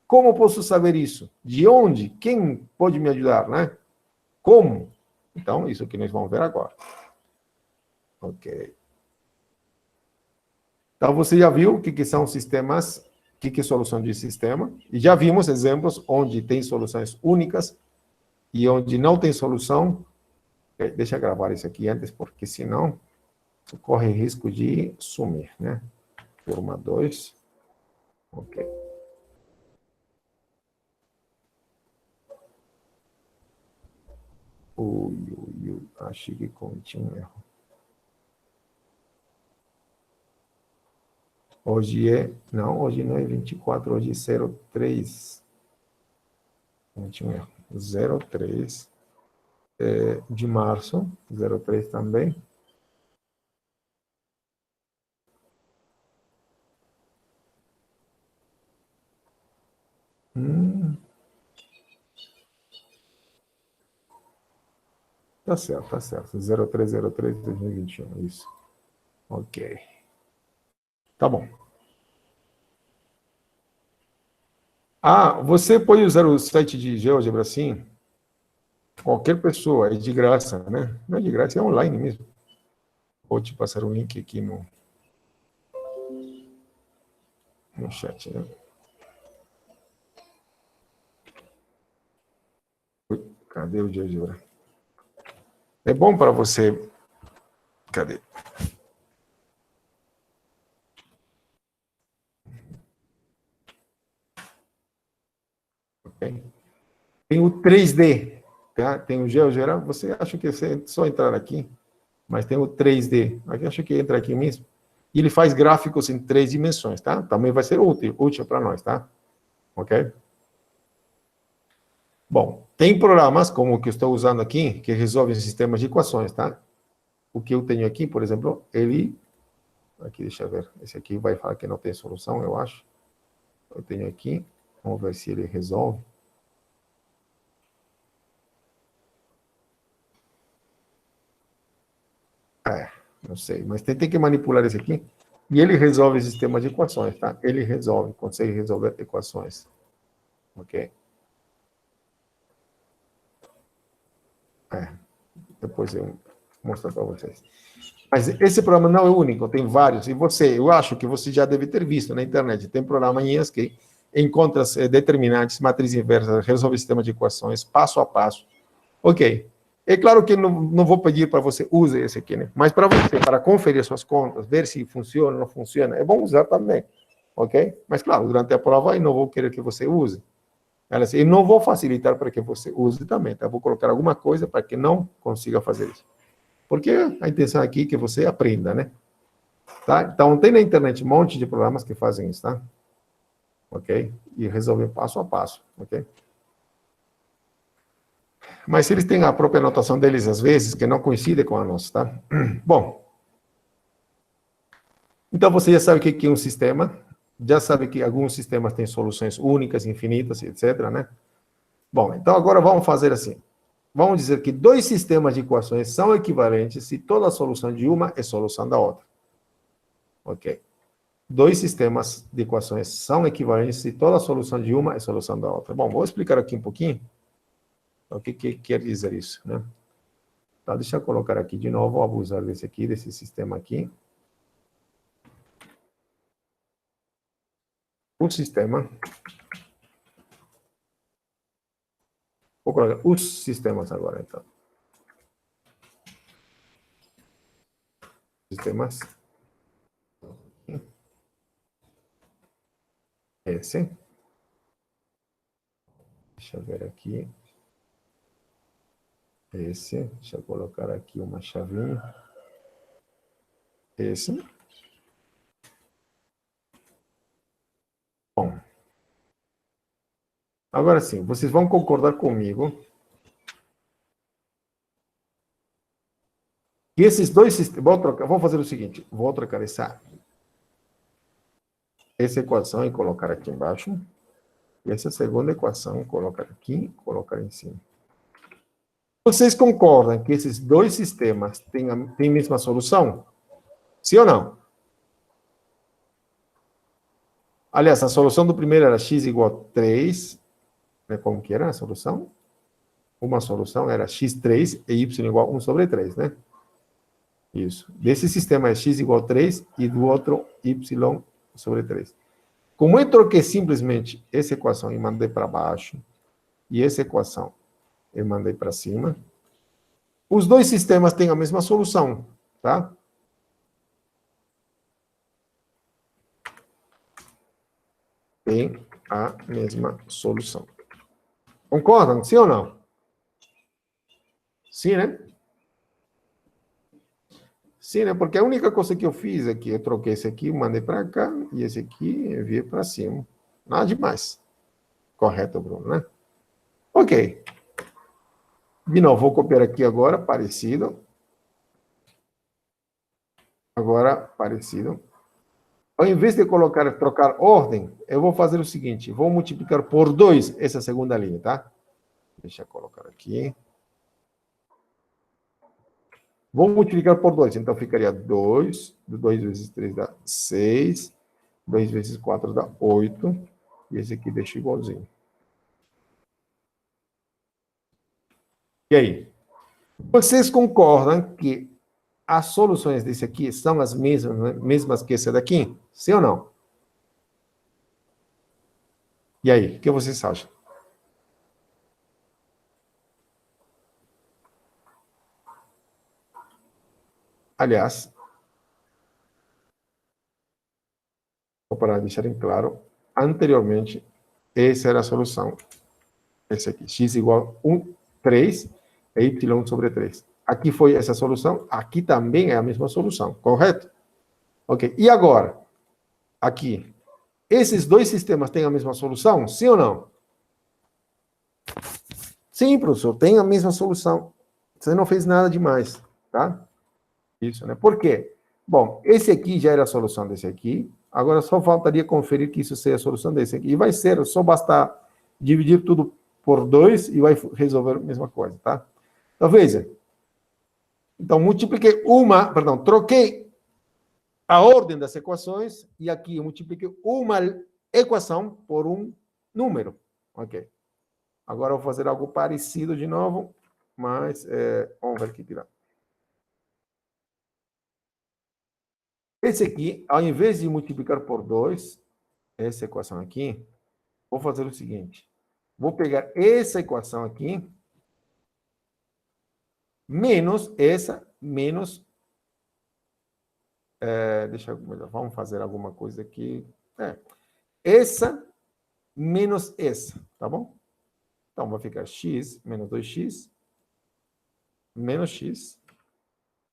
Como posso saber isso? De onde? Quem pode me ajudar, né? Como? Então, isso que nós vamos ver agora. Ok. Então, você já viu o que são sistemas, o que é solução de sistema, e já vimos exemplos onde tem soluções únicas e onde não tem solução. Deixa eu gravar isso aqui antes, porque senão corre risco de sumir, né? Turma 2. Ok. Achei que cometi um erro. Hoje não é 24, hoje é 03. Cometi um erro. 03 de março, 03 também. Tá certo, tá certo. 0303 de 2021, isso. Ok. Tá bom. Você pode usar o site de GeoGebra, sim. Qualquer pessoa, é de graça, né? Não é de graça, é online mesmo. Vou te passar o link aqui no chat, né? Cadê o GeoGebra? É bom para você. Cadê? Okay. Tem o 3D, tá? Tem o GeoGebra. Você acha que é só entrar aqui, mas tem o 3D. Aqui acho que entra aqui mesmo. E ele faz gráficos em 3 dimensões, tá? Também vai ser útil para nós, tá? Ok? Bom, tem programas como o que eu estou usando aqui, que resolvem sistemas de equações, tá? O que eu tenho aqui, por exemplo, aqui, deixa eu ver. Esse aqui vai falar que não tem solução, eu acho. Eu tenho aqui. Vamos ver se ele resolve. Não sei, mas tem que manipular esse aqui. E ele resolve sistemas de equações, tá? Ele consegue resolver equações. Ok? Depois eu mostro para vocês. Mas esse programa não é único, tem vários. E eu acho que você já deve ter visto na internet. Tem programinhas que encontra determinantes, matriz inversa, resolve sistema de equações, passo a passo. Ok. É claro que não vou pedir para você use esse aqui, né? Mas para você, para conferir suas contas, ver se funciona ou não funciona, é bom usar também. Ok? Mas, claro, durante a prova eu não vou querer que você use. Eu não vou facilitar para que você use também, tá? Vou colocar alguma coisa para que não consiga fazer isso. Porque a intenção aqui é que você aprenda, né? Tá? Então, tem na internet um monte de programas que fazem isso, tá? Ok? E resolver passo a passo, ok? Mas eles têm a própria anotação deles, às vezes, que não coincide com a nossa, tá? Bom, então você já sabe o que é um sistema, já sabe que alguns sistemas têm soluções únicas, infinitas, etc., né? Bom, então agora vamos fazer assim. Vamos dizer que dois sistemas de equações são equivalentes se toda a solução de uma é solução da outra. Ok? Dois sistemas de equações são equivalentes se toda a solução de uma é solução da outra. Bom, vou explicar aqui um pouquinho o que quer dizer isso, né? Então, deixa eu colocar aqui de novo, vou abusar desse sistema aqui. O sistema colocar os sistemas agora, então. Sistemas. Esse. Deixa eu ver aqui. Esse. Deixa eu colocar aqui uma chavinha. Esse. Bom. Agora sim, vocês vão concordar comigo que esses dois sistemas... Vou fazer o seguinte. Vou trocar essa equação e colocar aqui embaixo. E essa segunda equação, colocar aqui, colocar em cima. Vocês concordam que esses dois sistemas têm a mesma solução? Sim ou não? Aliás, a solução do primeiro era x igual a 3. Né, como que era a solução? Uma solução era x3 e y igual a 1 sobre 3, né? Isso. Desse sistema é x igual a 3 e do outro y sobre 3. Como eu troquei simplesmente essa equação e mandei para baixo, e essa equação eu mandei para cima, os dois sistemas têm a mesma solução, tá? Tem a mesma solução. Concordam? Sim ou não? Sim, né? Sim, né? Porque a única coisa que eu fiz aqui, eu troquei esse aqui, mandei para cá, e esse aqui eu vi para cima. Nada demais. Correto, Bruno, né? Ok. De novo, vou copiar aqui agora, parecido. Agora, parecido. Ao invés de trocar ordem, eu vou fazer o seguinte, vou multiplicar por 2 essa segunda linha, tá? Deixa eu colocar aqui. Vou multiplicar por 2, então ficaria 2, 2 vezes 3 dá 6, 2 vezes 4 dá 8, e esse aqui deixa igualzinho. E aí? Vocês concordam que as soluções desse aqui são as mesmas que essa daqui? Sim ou não? E aí, o que vocês acham? Aliás, para deixarem claro, anteriormente, essa era a solução. Esse aqui, x igual a 3 e y sobre 3. Aqui foi essa solução, aqui também é a mesma solução, correto? Ok, e agora? Aqui, esses dois sistemas têm a mesma solução? Sim ou não? Sim, professor, tem a mesma solução. Você não fez nada demais, tá? Isso, né? Por quê? Bom, esse aqui já era a solução desse aqui, agora só faltaria conferir que isso seja a solução desse aqui. E vai ser, só bastar dividir tudo por 2 e vai resolver a mesma coisa, tá? Então, veja. Então, troquei a ordem das equações e aqui eu multipliquei uma equação por um número. Ok. Agora eu vou fazer algo parecido de novo, mas vamos ver o que dá. Esse aqui, ao invés de multiplicar por 2, essa equação aqui, vou fazer o seguinte. Vou pegar essa equação aqui, menos essa, menos... vamos fazer alguma coisa aqui. Essa menos essa, tá bom? Então, vai ficar x menos 2x, menos x,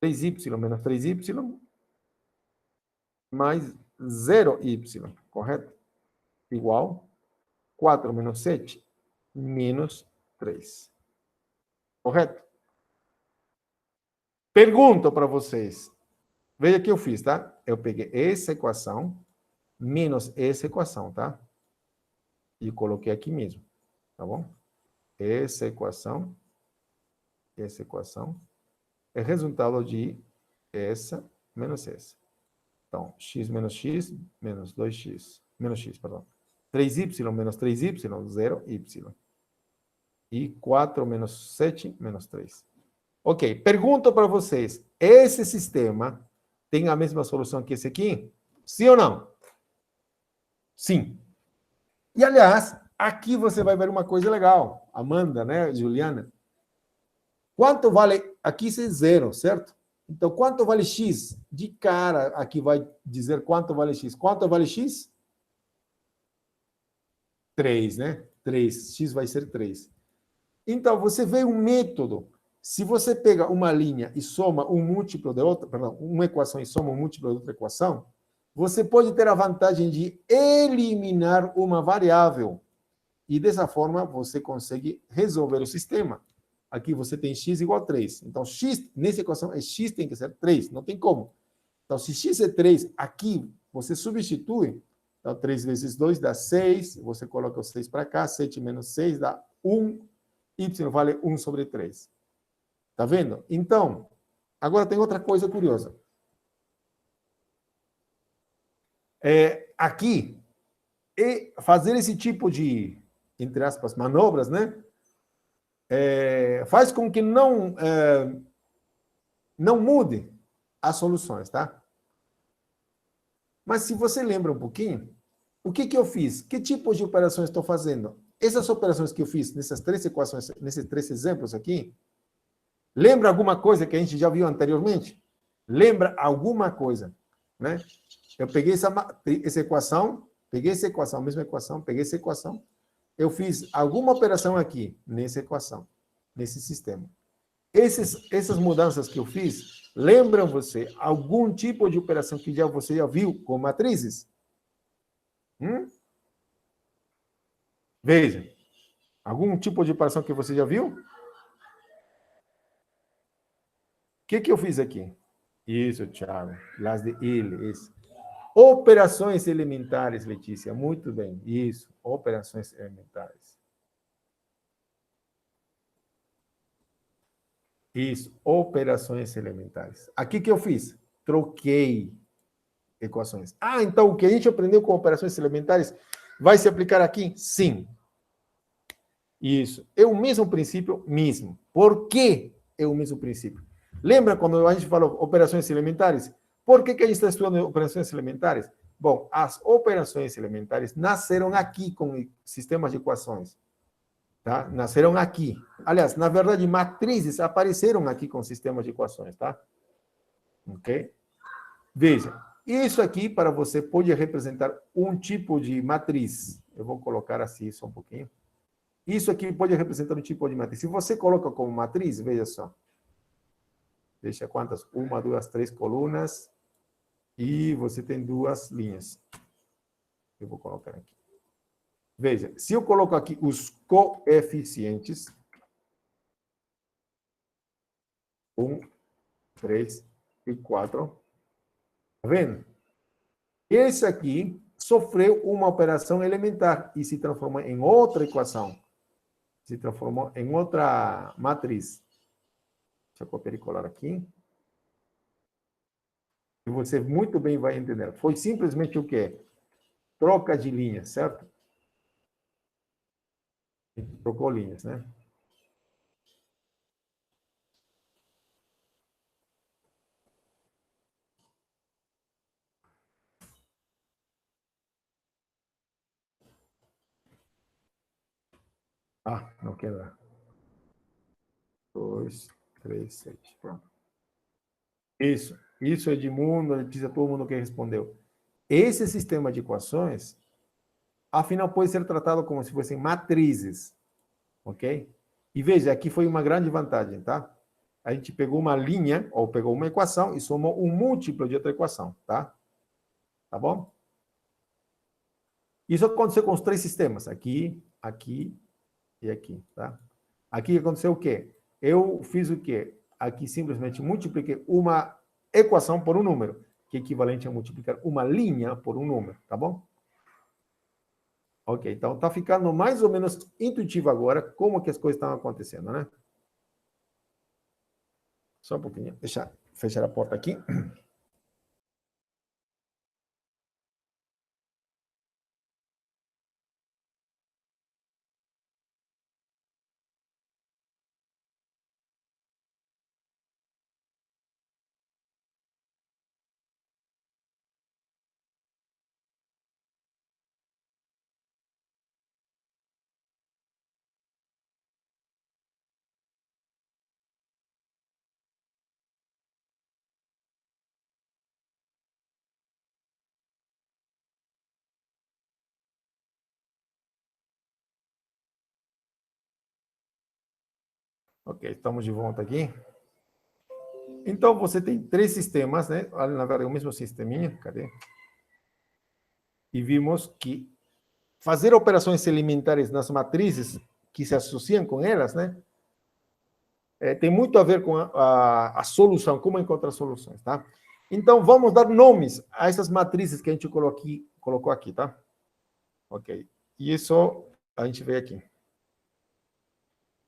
3y menos 3y, mais 0y, correto? Igual 4 menos 7, menos 3. Correto? Pergunto para vocês. Veja o que eu fiz, tá? Eu peguei essa equação, menos essa equação, tá? E coloquei aqui mesmo, tá bom? Essa equação é resultado de essa menos essa. Então, x, menos 2x, menos x, perdão. 3y menos 3y, 0y. E 4 menos 7, menos 3. Ok, pergunto para vocês, esse sistema tem a mesma solução que esse aqui? Sim ou não? Sim. E, aliás, Aqui você vai ver uma coisa legal. Amanda, né, Juliana? Quanto vale... Aqui é zero, certo? Então, quanto vale x? De cara, aqui vai dizer quanto vale x. Quanto vale x? 3, né? 3. X vai ser 3. Então, você vê um método. Se você pega uma linha e soma um múltiplo de outra, perdão, uma equação e soma um múltiplo de outra equação, você pode ter a vantagem de eliminar uma variável. E dessa forma, você consegue resolver o sistema. Aqui você tem x igual a 3. Então, x, nessa equação, x tem que ser 3. Não tem como. Então, se x é 3, aqui você substitui. Então, 3 vezes 2 dá 6. Você coloca o 6 para cá. 7 menos 6 dá 1. Y vale 1 sobre 3. Tá vendo? Então, agora tem outra coisa curiosa. Aqui, fazer esse tipo de, entre aspas, manobras, né? Faz com que não mude as soluções, tá? Mas se você lembra um pouquinho, o que eu fiz? Que tipo de operações estou fazendo? Essas operações que eu fiz nessas 3 equações, nesses 3 exemplos aqui, lembra alguma coisa que a gente já viu anteriormente? Lembra alguma coisa, né? Eu peguei essa equação, peguei essa equação, a mesma equação, peguei essa equação, eu fiz alguma operação aqui, nessa equação, nesse sistema. Essas mudanças que eu fiz, lembram você algum tipo de operação que você já viu com matrizes? Veja, algum tipo de operação que você já viu? O que eu fiz aqui? Isso, Thiago. Las de ele, isso. Operações elementares, Letícia. Muito bem. Isso, operações elementares. Isso, operações elementares. Aqui que eu fiz? Troquei equações. Ah, então o que a gente aprendeu com operações elementares vai se aplicar aqui? Sim. Isso. É o mesmo princípio mesmo. Por que é o mesmo princípio? Lembra quando a gente falou operações elementares? Por que a gente está estudando operações elementares? Bom, as operações elementares nasceram aqui com sistemas de equações. Tá? Nasceram aqui. Aliás, na verdade, matrizes apareceram aqui com sistemas de equações, tá? Ok? Veja, isso aqui para você pode representar um tipo de matriz. Eu vou colocar assim só um pouquinho. Isso aqui pode representar um tipo de matriz. Se você coloca como matriz, veja só. Deixa quantas? 1, 2, 3 colunas. E você tem 2 linhas. Eu vou colocar aqui. Veja, se eu coloco aqui os coeficientes. 1, 3 e 4. Tá vendo? Esse aqui sofreu uma operação elementar e se transformou em outra equação. Se transformou em outra matriz. Deixa eu copiar e colar aqui. E você muito bem vai entender. Foi simplesmente o quê? Troca de linhas, certo? Trocou linhas, né? Ah, não quebra. 2, 3, 7. Pronto. Isso, Edmundo, Letícia, todo mundo que respondeu. Esse sistema de equações, afinal, pode ser tratado como se fossem matrizes, ok? E veja, aqui foi uma grande vantagem, tá? A gente pegou uma linha, ou pegou uma equação e somou um múltiplo de outra equação, tá? Tá bom? Isso aconteceu com os 3 sistemas, aqui, aqui e aqui, tá? Aqui aconteceu o quê? Eu fiz o quê? Aqui simplesmente multipliquei uma equação por um número, que é equivalente a multiplicar uma linha por um número, tá bom? Ok, então tá ficando mais ou menos intuitivo agora como que as coisas estão acontecendo, né? Só um pouquinho, deixa eu fechar a porta aqui. Ok, estamos de volta aqui. Então, você tem três sistemas, né? Na verdade, o mesmo sisteminha. Cadê? E vimos que fazer operações elementares nas matrizes que se associam com elas, né? Tem muito a ver com a solução, como encontrar soluções, tá? Então, vamos dar nomes a essas matrizes que a gente colocou aqui, tá? Ok. E isso a gente vê aqui.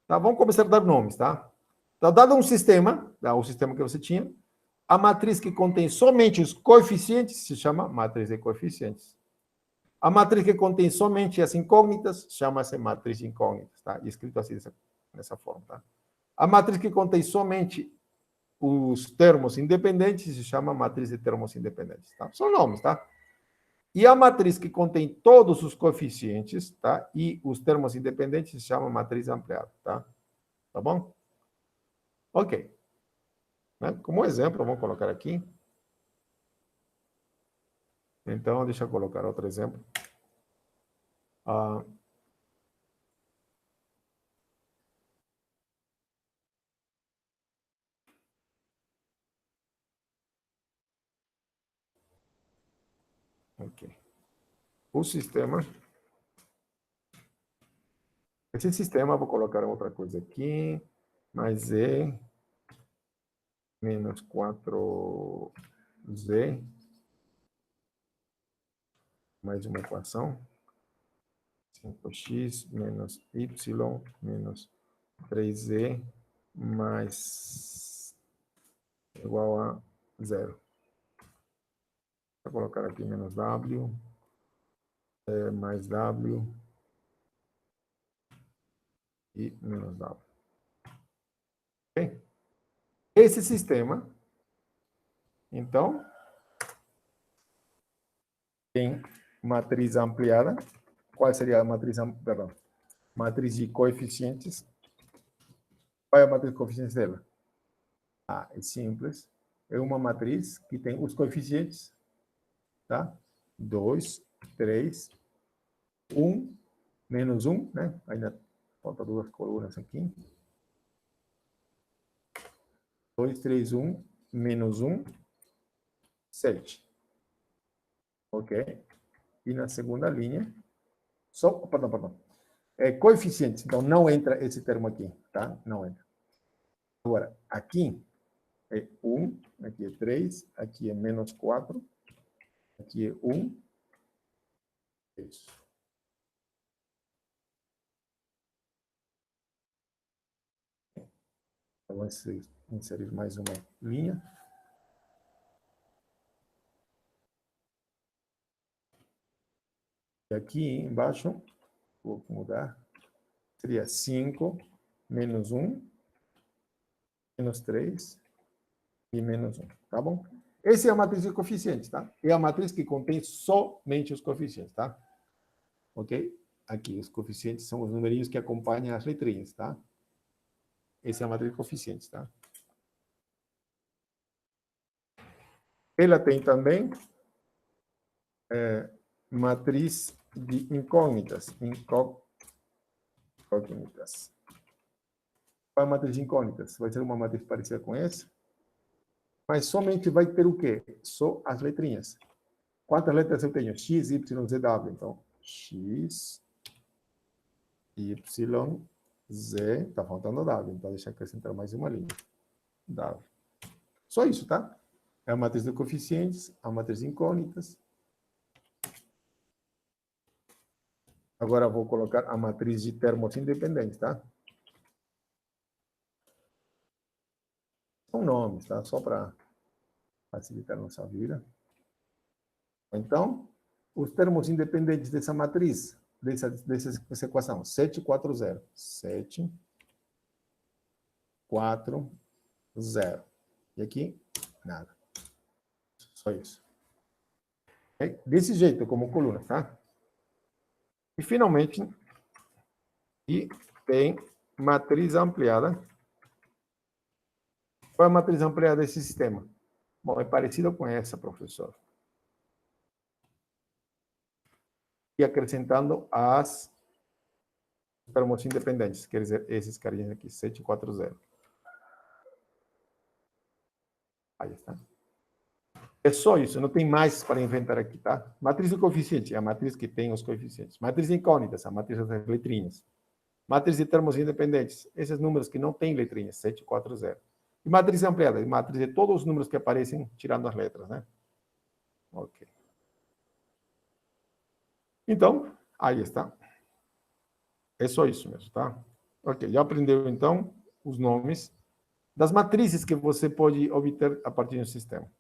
Tá? Vamos começar a dar nomes, tá? Tá dado um sistema, tá? O sistema que você tinha, a matriz que contém somente os coeficientes se chama matriz de coeficientes. A matriz que contém somente as incógnitas chama-se matriz de incógnitas, tá? E escrito assim dessa forma, tá? A matriz que contém somente os termos independentes se chama matriz de termos independentes, tá? São nomes, tá? E a matriz que contém todos os coeficientes, tá? E os termos independentes se chama matriz ampliada, tá? Tá bom? Ok. Né? Como exemplo, vamos colocar aqui. Então, deixa eu colocar outro exemplo. Ok. O sistema. Esse sistema, vou colocar outra coisa aqui. Mais E menos 4Z mais uma equação. 5x menos y menos 3z mais igual a 0. Vou colocar aqui menos w, mais w e menos w. Ok? Esse sistema, então, tem matriz ampliada. Qual seria a matriz, perdão, matriz de coeficientes? Qual é a matriz de coeficientes dela? Ah, é simples. É uma matriz que tem os coeficientes, tá? 2, 3, 1, menos 1, né? Ainda falta duas colunas aqui. 2, 3, 1, menos 1, 7. Ok? E na segunda linha, perdão. Coeficientes, então não entra esse termo aqui, tá? Não entra. Agora, aqui é 1, aqui é 3, aqui é menos 4, aqui é 1. Isso. Então, vou inserir mais uma linha. E aqui embaixo, vou mudar, seria 5, menos 1, menos 3 e menos 1, tá bom? Essa é a matriz de coeficientes, tá? É a matriz que contém somente os coeficientes, tá? Ok? Aqui, os coeficientes são os numerinhos que acompanham as letrinhas, tá? Essa é a matriz de coeficientes, tá? Ela tem também matriz de incógnitas. Incógnitas. Qual é a matriz de incógnitas? Vai ser uma matriz parecida com essa, mas somente vai ter o quê? Só as letrinhas. Quantas letras eu tenho? X, Y, Z, W. Então, X, Y, Z. Está faltando W. Então, deixa eu acrescentar mais uma linha. W. Só isso, tá? É a matriz de coeficientes, a matriz de incógnitas. Agora, vou colocar a matriz de termos independentes, tá? São nomes, tá? Só para facilitar a nossa vida. Então, os termos independentes dessa matriz, dessa equação, 7, 4, 0. 7, 4, 0. E aqui, nada. Só isso. Desse jeito, como coluna, tá? E, finalmente, e tem matriz ampliada. Qual é a matriz ampliada desse sistema? Bom, é parecida com essa, professor. E acrescentando as termos independentes, quer dizer, esses carinhas aqui, 740. Aí está. É só isso, não tem mais para inventar aqui, tá? Matriz de coeficiente é a matriz que tem os coeficientes. Matriz de incógnitas, a matriz das letrinhas. Matriz de termos independentes, esses números que não têm letrinhas, 740. E matriz ampliada, matriz de todos os números que aparecem, tirando as letras, né? Ok. Então, aí está. É só isso mesmo, tá? Ok, já aprendeu, então, os nomes das matrizes que você pode obter a partir do sistema.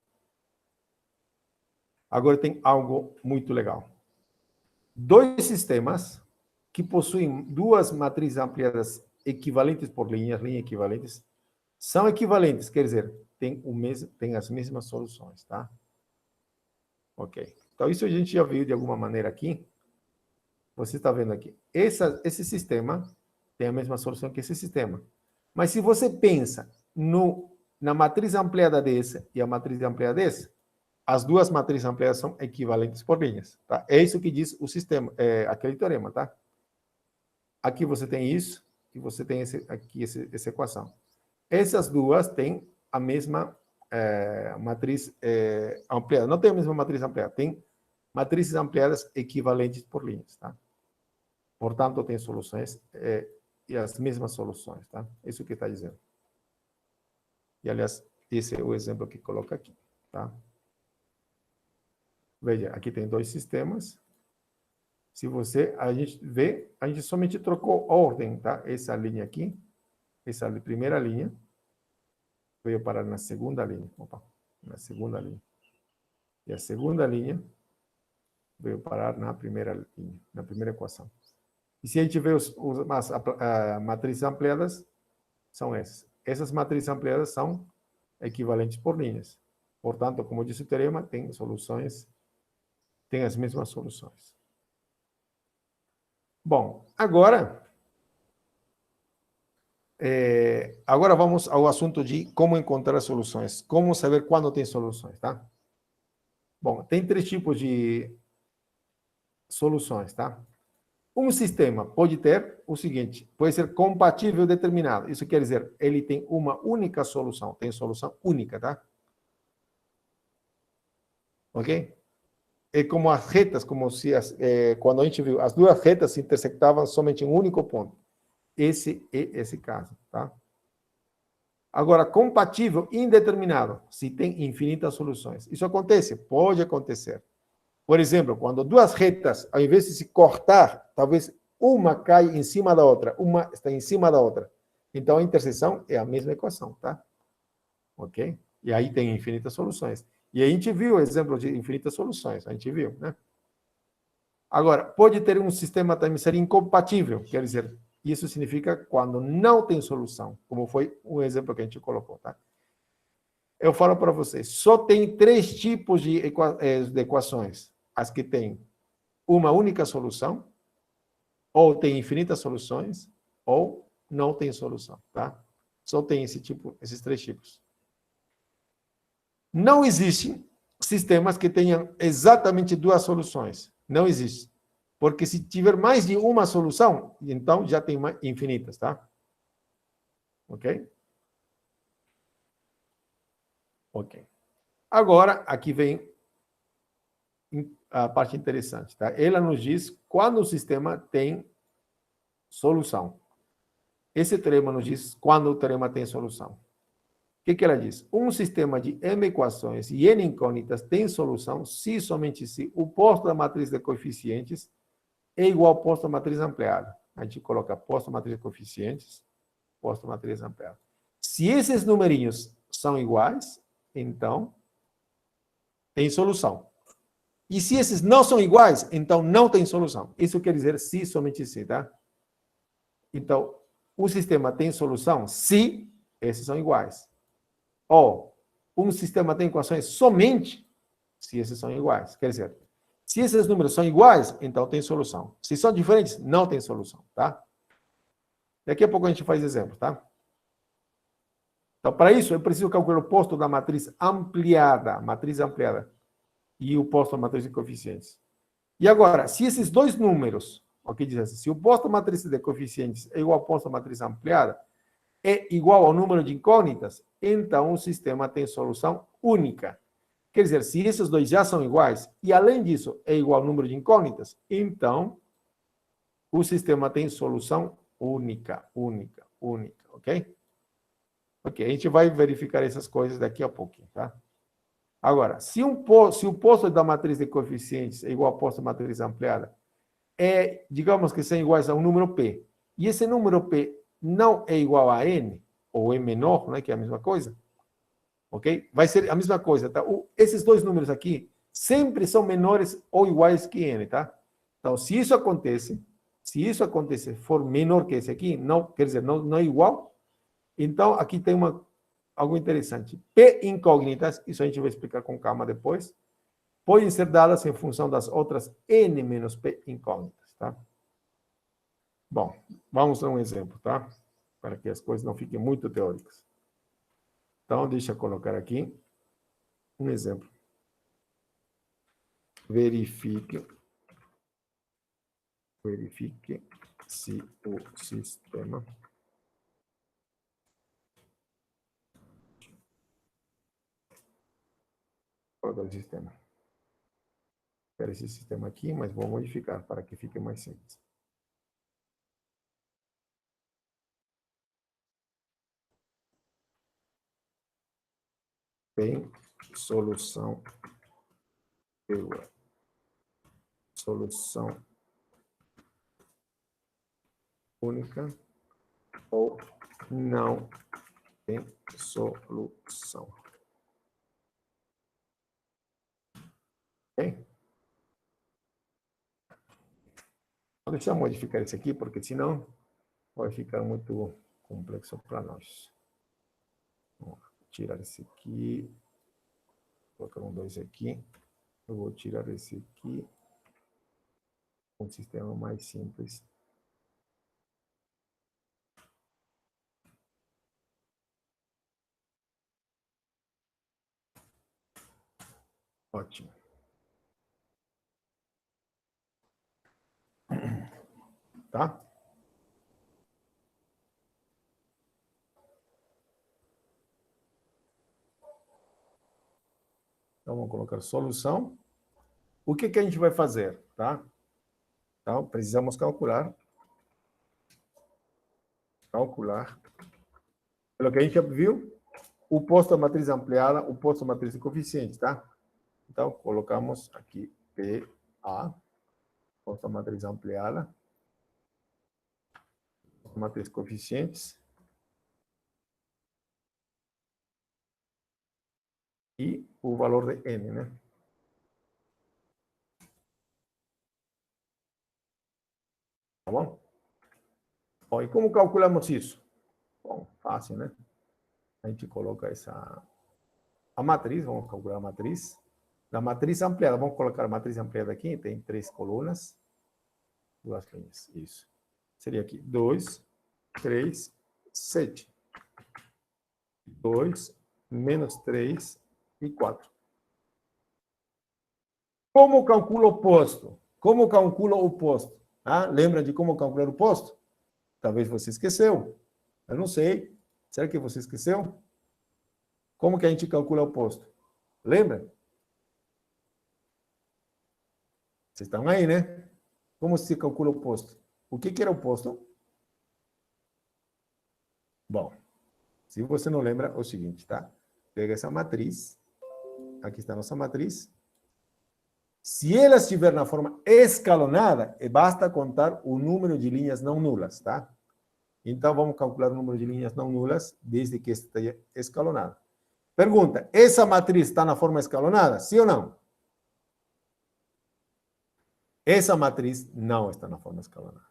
Agora tem algo muito legal. Dois sistemas que possuem duas matrizes ampliadas equivalentes por linhas equivalentes, são equivalentes, quer dizer, tem as mesmas soluções, tá? Ok. Então, isso a gente já viu de alguma maneira aqui. Você está vendo aqui. Esse sistema tem a mesma solução que esse sistema. Mas se você pensa na matriz ampliada desse e a matriz ampliada desse, as duas matrizes ampliadas são equivalentes por linhas. Tá? É isso que diz o sistema, aquele teorema, tá? Aqui você tem isso, e você tem essa equação. Essas duas têm a mesma matriz ampliada. Não tem a mesma matriz ampliada, tem matrizes ampliadas equivalentes por linhas, tá? Portanto, tem soluções e as mesmas soluções, tá? Isso que está dizendo. E, aliás, esse é o exemplo que coloca aqui, tá? Veja, aqui tem dois sistemas. Se a gente vê, a gente somente trocou ordem, tá? Essa linha aqui, essa primeira linha, veio parar na segunda linha. Opa, na segunda linha. E a segunda linha veio parar na primeira linha, na primeira equação. E se a gente vê as matrizes ampliadas, são essas. Essas matrizes ampliadas são equivalentes por linhas. Portanto, como disse o teorema, tem as mesmas soluções. Bom, agora vamos ao assunto de como encontrar soluções. Como saber quando tem soluções, tá? Bom, tem três tipos de soluções, tá? Um sistema pode ter o seguinte, pode ser compatível determinado. Isso quer dizer, ele tem uma única solução, tem solução única, tá? Ok? É como as retas, como se quando a gente viu, as duas retas se intersectavam somente em um único ponto. Esse é esse caso, tá? Agora, compatível indeterminado, se tem infinitas soluções. Isso acontece? Pode acontecer. Por exemplo, quando duas retas, ao invés de se cortar, talvez uma cai em cima da outra, uma está em cima da outra. Então, a interseção é a mesma equação, tá? Ok? E aí tem infinitas soluções. E a gente viu o exemplo de infinitas soluções, a gente viu, né? Agora, pode ter um sistema também ser incompatível, quer dizer, isso significa quando não tem solução, como foi o exemplo que a gente colocou, tá? Eu falo para vocês, só tem três tipos de equações. As que têm uma única solução, ou tem infinitas soluções, ou não tem solução, tá? Só tem esses três tipos. Não existem sistemas que tenham exatamente duas soluções. Não existe. Porque se tiver mais de uma solução, então já tem infinitas, tá? Ok? Ok. Agora, aqui vem a parte interessante, tá? Ela nos diz quando o sistema tem solução. Esse teorema nos diz quando o teorema tem solução. O que ela diz? Um sistema de M equações e N incógnitas tem solução se somente se o posto da matriz de coeficientes é igual ao posto da matriz ampliada. A gente coloca posto da matriz de coeficientes, posto da matriz ampliada. Se esses numerinhos são iguais, então tem solução. E se esses não são iguais, então não tem solução. Isso quer dizer se, somente se, tá? Então, o sistema tem solução se esses são iguais. Ou um sistema tem equações somente se esses são iguais. Quer dizer, se esses números são iguais, então tem solução. Se são diferentes, não tem solução, tá? Daqui a pouco a gente faz exemplo, tá? Então, para isso, eu preciso calcular o posto da matriz ampliada, e o posto da matriz de coeficientes. E agora, se esses dois números, Aqui diz assim, se o posto matriz de coeficientes é igual ao posto matriz ampliada, é igual ao número de incógnitas, então o sistema tem solução única. Quer dizer, se esses dois já são iguais, e além disso é igual ao número de incógnitas, então o sistema tem solução única, ok? Ok, a gente vai verificar essas coisas daqui a pouquinho, tá? Agora, se o posto da matriz de coeficientes é igual ao posto da matriz ampliada, digamos que são iguais a um número P, e esse número P não é igual a N, ou é menor, né, que é a mesma coisa, ok? Vai ser a mesma coisa, tá? Esses dois números aqui sempre são menores ou iguais que N, tá? Então, se isso acontecer, for menor que esse aqui, não, quer dizer, não é igual, então aqui tem algo interessante. P incógnitas, isso a gente vai explicar com calma depois, podem ser dadas em função das outras N menos P incógnitas, tá? Bom, vamos a um exemplo, tá? Para que as coisas não fiquem muito teóricas. Então, deixa eu colocar aqui um exemplo. Verifique se o sistema do sistema. Quero esse sistema aqui, mas vou modificar para que fique mais simples. Tem solução única ou não tem solução. Ok? Vou deixar eu modificar isso aqui, porque senão vai ficar muito complexo para nós. Vou tirar esse aqui. Vou colocar um 2 aqui. Eu vou tirar esse aqui. Um sistema mais simples. Ótimo. Tá? Então, vamos colocar solução. O que a gente vai fazer, tá? Então, precisamos calcular. Pelo que a gente já viu, o posto da matriz ampliada, o posto da matriz de coeficientes, tá? Então, colocamos aqui PA, posto da matriz ampliada, matriz de coeficientes, e o valor de N, né? Tá bom? Bom, e como calculamos isso? Bom, fácil, né? A gente coloca a matriz, vamos calcular a matriz. Da matriz ampliada, vamos colocar a matriz ampliada aqui, tem 3 colunas, 2 linhas, isso. Seria aqui 2, 3, 7. 2, menos 3 e 4. Como calculo o posto? Como calculo o posto? Ah, lembra de como calcular o posto? Talvez você esqueceu. Eu não sei. Será que você esqueceu? Como que a gente calcula o posto? Lembra? Vocês estão aí, né? Como se calcula o posto? O que era o posto? Bom, se você não lembra, é o seguinte, tá? Pega essa matriz. Aqui está a nossa matriz. Se ela estiver na forma escalonada, basta contar o número de linhas não nulas, tá? Então, vamos calcular o número de linhas não nulas desde que esteja escalonada. Pergunta, essa matriz está na forma escalonada? Sim ou não? Essa matriz não está na forma escalonada.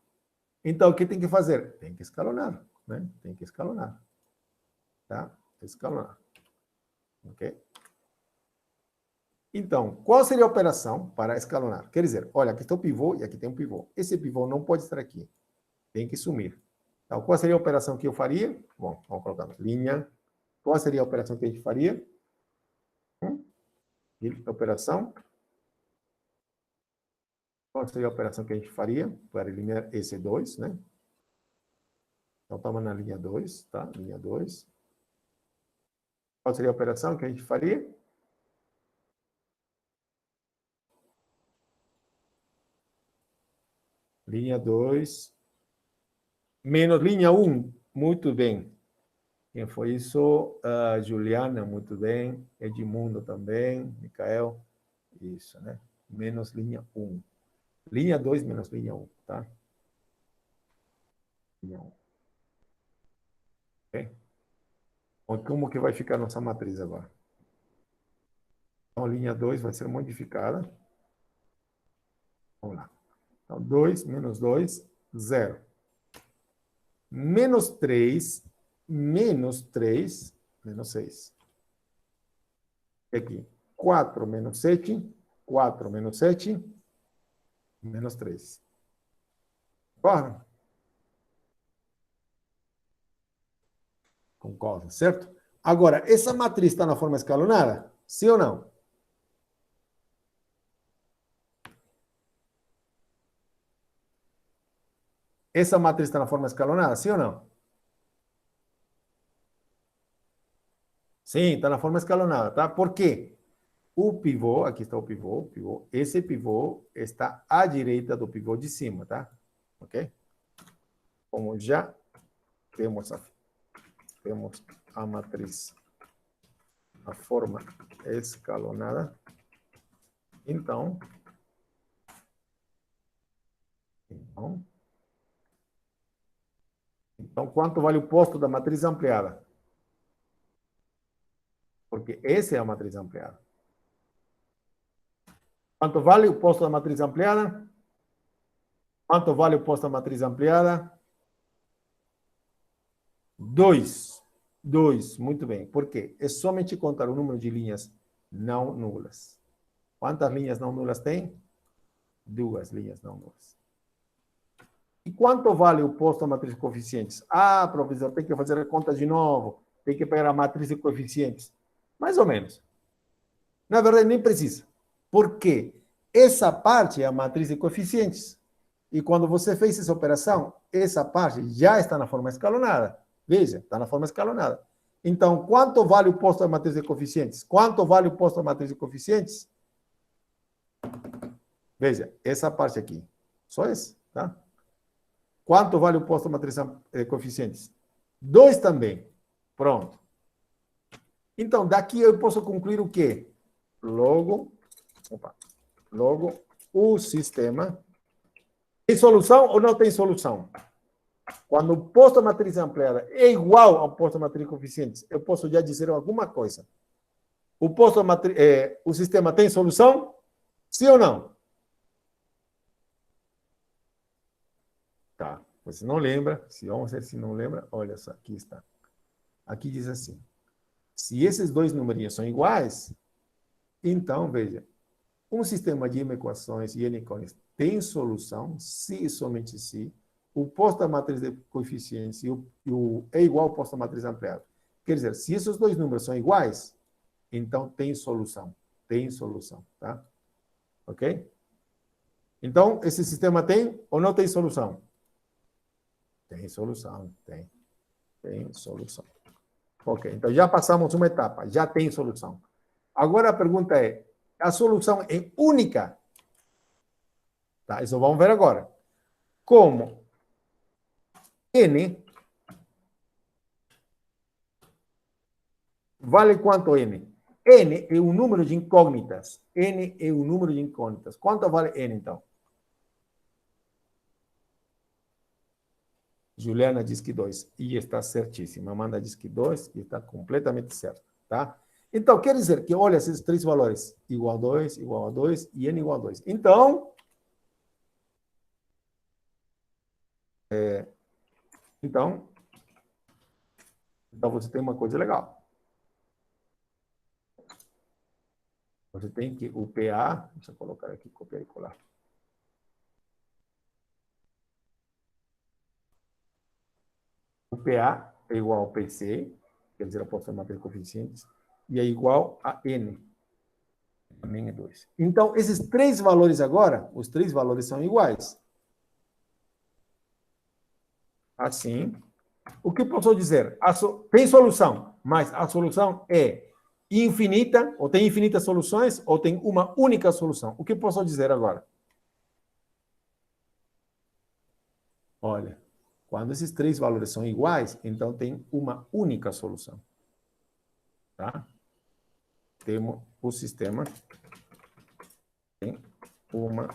Então, o que tem que fazer? Tem que escalonar, né? Tem que escalonar. Tá? Escalonar. Ok? Então, qual seria a operação para escalonar? Quer dizer, olha, aqui está o pivô e aqui tem um pivô. Esse pivô não pode estar aqui. Tem que sumir. Então, qual seria a operação que eu faria? Bom, vamos colocar linha. Qual seria a operação que a gente faria? Operação Qual seria a operação que a gente faria para eliminar esse 2, né? Então, estamos na linha 2, tá? Linha 2. Qual seria a operação que a gente faria? Linha 2 menos linha 1. Muito bem. Quem foi isso? Juliana, muito bem. Edmundo também. Micael. Isso, né? Menos linha 1. Linha 2 menos linha 1, tá? Linha 1. Ok? Como que vai ficar a nossa matriz agora? Então, a linha 2 vai ser modificada. Vamos lá. Então, 2 menos 2, 0. Menos 3, menos 3, menos 6. Aqui. 4 menos 7, 4 menos 7, menos 3. Concorda? Concorda, certo? Agora, essa matriz está na forma escalonada? Sim ou não? Essa matriz está na forma escalonada? Sim ou não? Sim, está na forma escalonada, tá? Por quê? O pivô, aqui está o pivô, esse pivô está à direita do pivô de cima, tá? Ok? Como já temos a matriz, a forma escalonada, então, quanto vale o posto da matriz ampliada? Porque essa é a matriz ampliada. Quanto vale o posto da matriz ampliada? Quanto vale o posto da matriz ampliada? 2. 2, muito bem. Por quê? É somente contar o número de linhas não nulas. Quantas linhas não nulas tem? 2 linhas não nulas. E quanto vale o posto da matriz de coeficientes? Ah, professor, tem que fazer a conta de novo. Tem que pegar a matriz de coeficientes. Mais ou menos. Na verdade, nem precisa. Por quê? Essa parte é a matriz de coeficientes. E quando você fez essa operação, essa parte já está na forma escalonada. Veja, está na forma escalonada. Então, quanto vale o posto da matriz de coeficientes? Quanto vale o posto da matriz de coeficientes? Veja, essa parte aqui. Só esse, tá? Quanto vale o posto da matriz de coeficientes? 2 também. Pronto. Então, daqui eu posso concluir o quê? Logo, o sistema tem solução ou não tem solução? Quando o posto da matriz ampliada é igual ao posto da matriz de coeficientes, eu posso já dizer alguma coisa. O sistema tem solução? Sim ou não? Tá. Você não lembra? Vamos ver se não lembra. Olha só, aqui está. Aqui diz assim. Se esses dois numerinhos são iguais, então, veja, um sistema de equações e n cônicas tem solução, se e somente se o posto da matriz de coeficientes é igual ao posto da matriz ampliada. Quer dizer, se esses dois números são iguais, então tem solução. Tem solução, tá? Ok? Então, esse sistema tem ou não tem solução? Tem solução, tem. Tem solução. Ok, então já passamos uma etapa, já tem solução. Agora a pergunta é, a solução é única? Tá, isso vamos ver agora. Como n vale quanto n? N é o número de incógnitas. N é o número de incógnitas. Quanto vale n, então? Juliana diz que 2. E está certíssima. Amanda diz que 2 e está completamente certo. Tá? Então, quer dizer que, olha, esses três valores. Igual a 2, igual a 2 e n igual a 2. Então, então você tem uma coisa legal. Você tem que o PA, deixa eu colocar aqui, copiar e colar. O PA é igual ao PC, quer dizer, a posta de matriz de coeficientes, e é igual a N. Também é 2. Então, esses três valores agora, os três valores são iguais. Assim, o que eu posso dizer? Tem solução, mas a solução é infinita, ou tem infinitas soluções, ou tem uma única solução. O que eu posso dizer agora? Olha, quando esses três valores são iguais, então tem uma única solução. Tá? Temos o sistema tem uma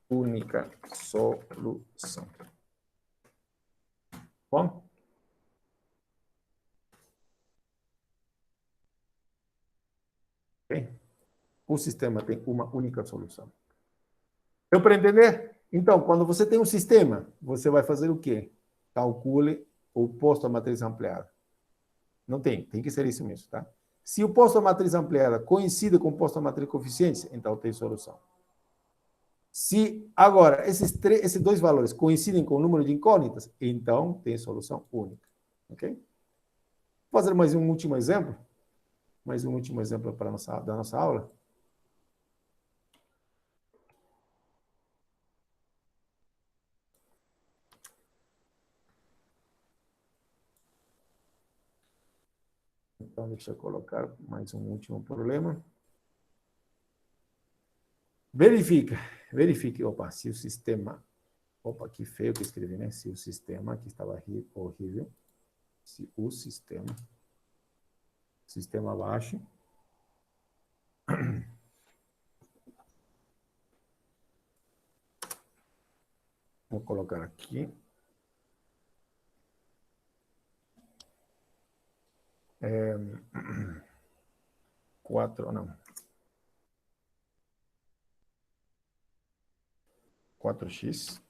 única solução. Bom? Okay? O sistema tem uma única solução. Deu para entender? Então, quando você tem um sistema, você vai fazer o quê? Calcule o posto à matriz ampliada. Não tem que ser isso mesmo, tá? Se o posto à matriz ampliada coincide com o posto à matriz coeficientes, então tem solução. Se agora esses dois valores coincidem com o número de incógnitas, então tem solução única. Ok? Vou fazer mais um último exemplo. Mais um último exemplo para da nossa aula. Então, deixa eu colocar mais um último problema. Verifique, opa, se o sistema, opa, que feio que eu escrevi, né? Se o sistema, aqui estava horrível, se o sistema abaixo, vou colocar aqui, 4, não, 4x,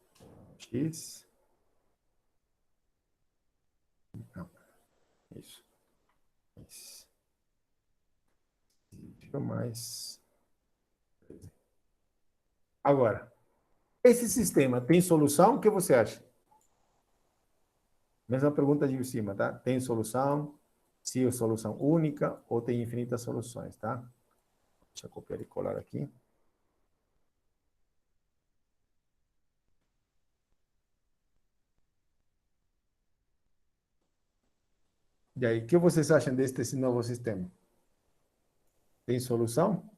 não, isso, mais. Agora, esse sistema tem solução? O que você acha? Mesma pergunta de cima, tá? Tem solução? Se é solução única ou tem infinitas soluções, tá? Deixa eu copiar e colar aqui. E aí, o que vocês acham desse novo sistema? Tem solução?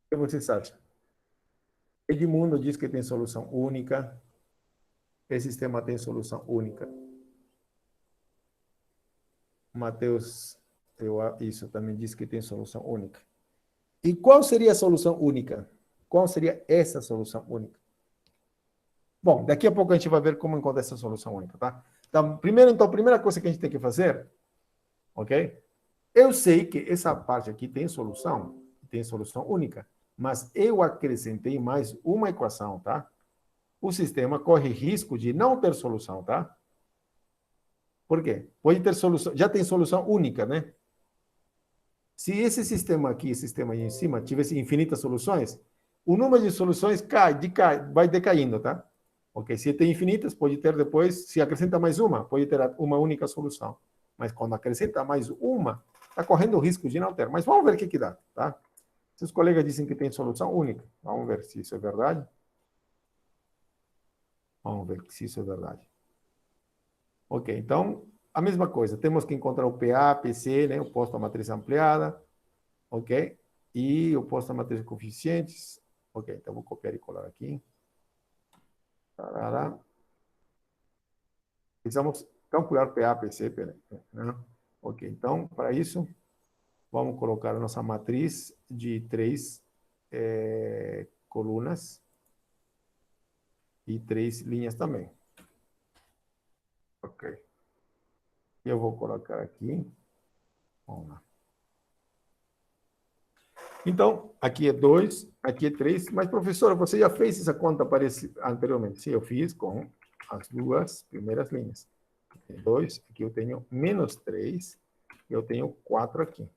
O que vocês acham? Edmundo diz que tem solução única. Esse sistema tem solução única. Mateus, isso também diz que tem solução única. E qual seria a solução única? Qual seria essa solução única? Bom, daqui a pouco a gente vai ver como encontrar essa solução única, tá? Então, a primeira coisa que a gente tem que fazer, ok? Eu sei que essa parte aqui tem solução única, mas eu acrescentei mais uma equação, tá? O sistema corre risco de não ter solução, tá? Por quê? Pode ter solução, já tem solução única, né? Se esse sistema aqui, esse sistema aí em cima, tivesse infinitas soluções, o número de soluções vai decaindo, tá? Ok? Se tem infinitas, pode ter depois, se acrescenta mais uma, pode ter uma única solução. Mas quando acrescenta mais uma, está correndo o risco de não ter. Mas vamos ver o que dá, tá? Seus colegas dizem que tem solução única. Vamos ver se isso é verdade. Vamos ver se isso é verdade. Ok, então, a mesma coisa. Temos que encontrar o PA, PC, né? O posto à matriz ampliada. Ok? E o posto à matriz de coeficientes. Ok, então vou copiar e colar aqui. Tarará. Precisamos calcular PA, PC, né? Ok, então, para isso, vamos colocar a nossa matriz de 3 colunas e 3 linhas também. Ok. Eu vou colocar aqui. Vamos lá. Então, aqui é 2, aqui é 3. Mas, professora, você já fez essa conta anteriormente? Sim, eu fiz com as duas primeiras linhas. 2, aqui eu tenho menos 3, eu tenho 4 aqui.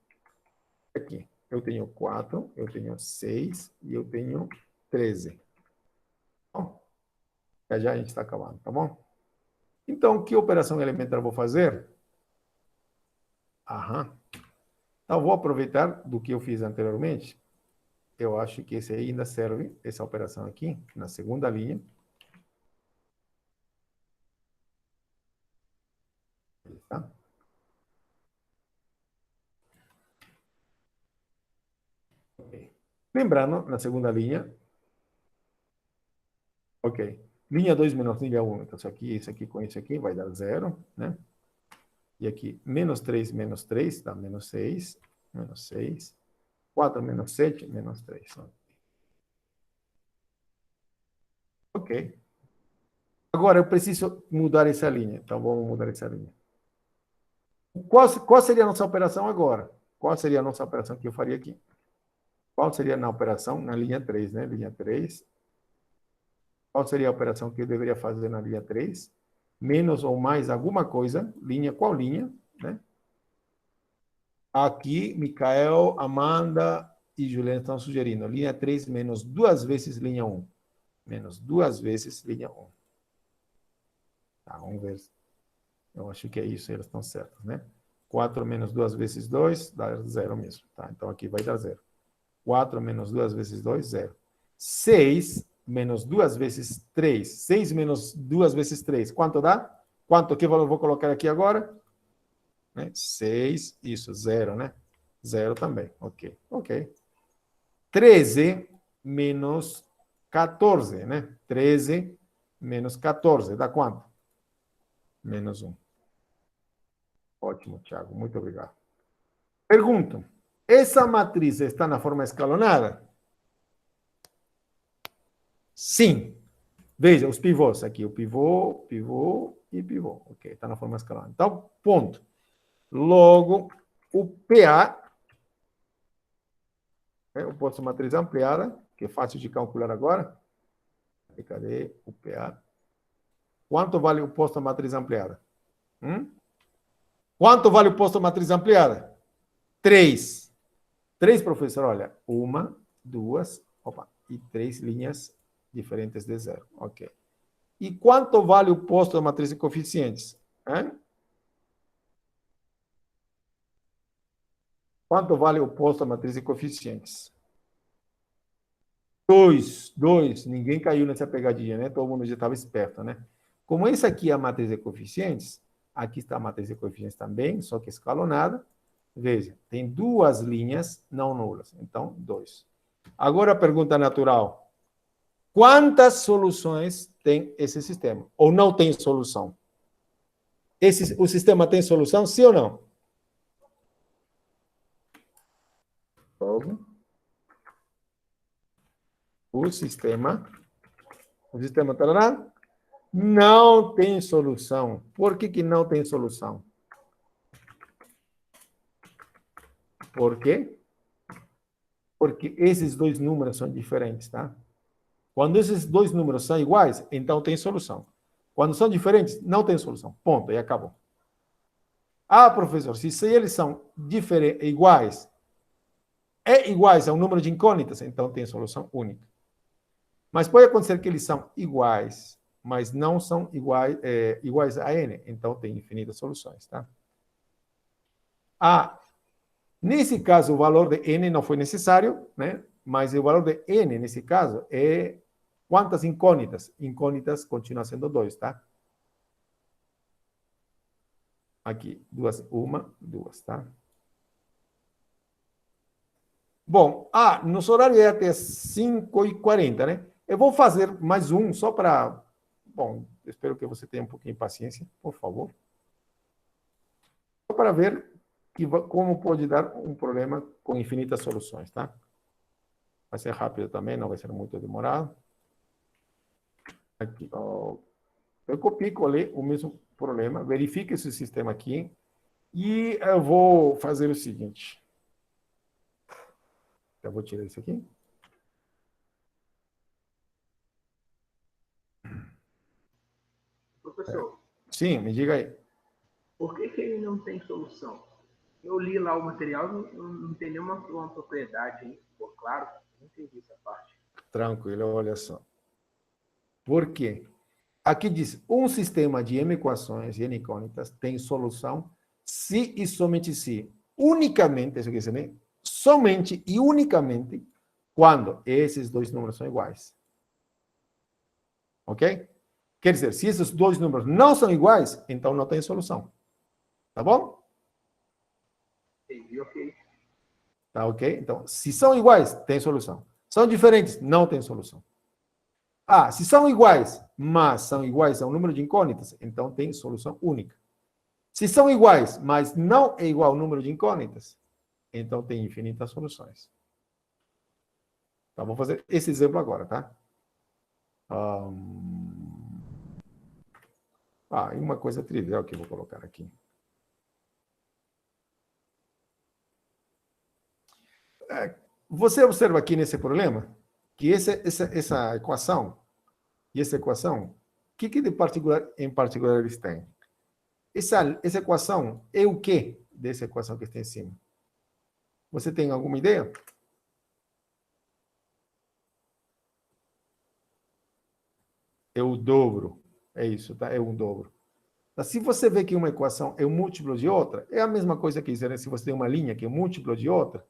Aqui, eu tenho 4, eu tenho 6 e eu tenho 13. Bom, já a gente está acabando, tá bom? Então, que operação elementar eu vou fazer? Aham. Então, vou aproveitar do que eu fiz anteriormente. Eu acho que esse aí ainda serve, essa operação aqui, na segunda linha. Tá? Okay. Lembrando, na segunda linha, ok, linha 2 menos linha 1, então isso aqui com isso aqui vai dar 0, né? E aqui, menos 3 menos 3, dá menos 6, menos 6, 4 menos 7, menos 3. Ok. Agora, eu preciso mudar essa linha, então vamos mudar essa linha. Qual seria a nossa operação agora? Qual seria a nossa operação que eu faria aqui? Qual seria na operação? Na linha 3, né? Linha 3. Qual seria a operação que eu deveria fazer na linha 3? Menos ou mais alguma coisa. Linha, qual linha? Né? Aqui, Micael, Amanda e Juliana estão sugerindo. Linha 3 menos 2 vezes linha 1. Menos 2 vezes linha 1. Tá, vamos ver. Eu acho que é isso, eles estão certos, né? 4 menos 2 vezes 2 dá 0 mesmo. Tá? Então, aqui vai dar 0. 4 menos 2 vezes 2, 0. 6 menos 2 vezes 3. 6 menos 2 vezes 3. Quanto dá? Quanto? Que valor eu vou colocar aqui agora? Né? 6, isso, 0, né? 0 também. Ok, ok. 13 menos 14, né? 13 menos 14, dá quanto? Menos 1. Ótimo, Thiago, muito obrigado. Pergunta: essa matriz está na forma escalonada? Sim. Veja, os pivôs aqui, o pivô, pivô e pivô. Ok, está na forma escalonada. Então, ponto. Logo, o PA, o posto matriz ampliada, que é fácil de calcular agora. Cadê o PA? Quanto vale o posto matriz ampliada? Quanto vale o posto matriz ampliada? 3. 3, professor, olha. 1, 2, e 3 linhas diferentes de 0. Ok. E quanto vale o posto da matriz de coeficientes? Quanto vale o posto da matriz de coeficientes? 2. Ninguém caiu nessa pegadinha, né? Todo mundo já estava esperto, né? Como esse aqui é a matriz de coeficientes, aqui está a matriz de coeficientes também, só que escalonada. Veja, tem 2 linhas não nulas. Então, 2. Agora a pergunta natural. Quantas soluções tem esse sistema? Ou não tem solução? O sistema tem solução, sim ou não? O sistema tarará, não tem solução. Por que não tem solução? Por quê? Porque esses dois números são diferentes, tá? Quando esses dois números são iguais, então tem solução. Quando são diferentes, não tem solução. Ponto, e acabou. Ah, professor, se eles são iguais ao número de incógnitas, então tem solução única. Mas pode acontecer que eles são iguais, mas não são iguais a n, então tem infinitas soluções, tá? Nesse caso, o valor de n não foi necessário, né? Mas o valor de n, nesse caso, é quantas incógnitas? Incógnitas continua sendo 2, tá? Aqui, 1, 2, tá? Bom, nosso horário é até 5h40, né? Eu vou fazer mais um, só para... Bom, espero que você tenha um pouquinho de paciência, por favor. Só para ver como pode dar um problema com infinitas soluções, tá? Vai ser rápido também, não vai ser muito demorado. Aqui, ó. Eu copio e colei o mesmo problema, verifique esse sistema aqui, e eu vou fazer o seguinte. Eu vou tirar isso aqui. Professor. Sim, me diga aí. Por que ele não tem solução? Eu li lá o material, não tem nenhuma propriedade aí, ficou claro? Não entendi essa parte. Tranquilo, olha só. Por quê? Aqui diz, um sistema de M equações e N incógnitas tem solução se e somente se Unicamente, isso quer dizer, né? Somente e unicamente quando esses dois números são iguais. Ok? Quer dizer, se esses dois números não são iguais, então não tem solução. Tá bom? Entendi, ok. Tá ok? Então, se são iguais, tem solução. São diferentes, não tem solução. Ah, se são iguais, mas são iguais a um número de incógnitas, então tem solução única. Se são iguais, mas não é igual ao número de incógnitas, então tem infinitas soluções. Tá, vou fazer esse exemplo agora, tá? E uma coisa trivial que eu vou colocar aqui. Você observa aqui nesse problema que essa equação e essa equação, o que de particular, em particular eles têm? Essa equação é o que dessa equação que está em cima? Você tem alguma ideia? É o dobro. É isso, tá? É um dobro. Mas se você vê que uma equação é um múltiplo de outra, é a mesma coisa que dizer, né? Se você tem uma linha que é um múltiplo de outra,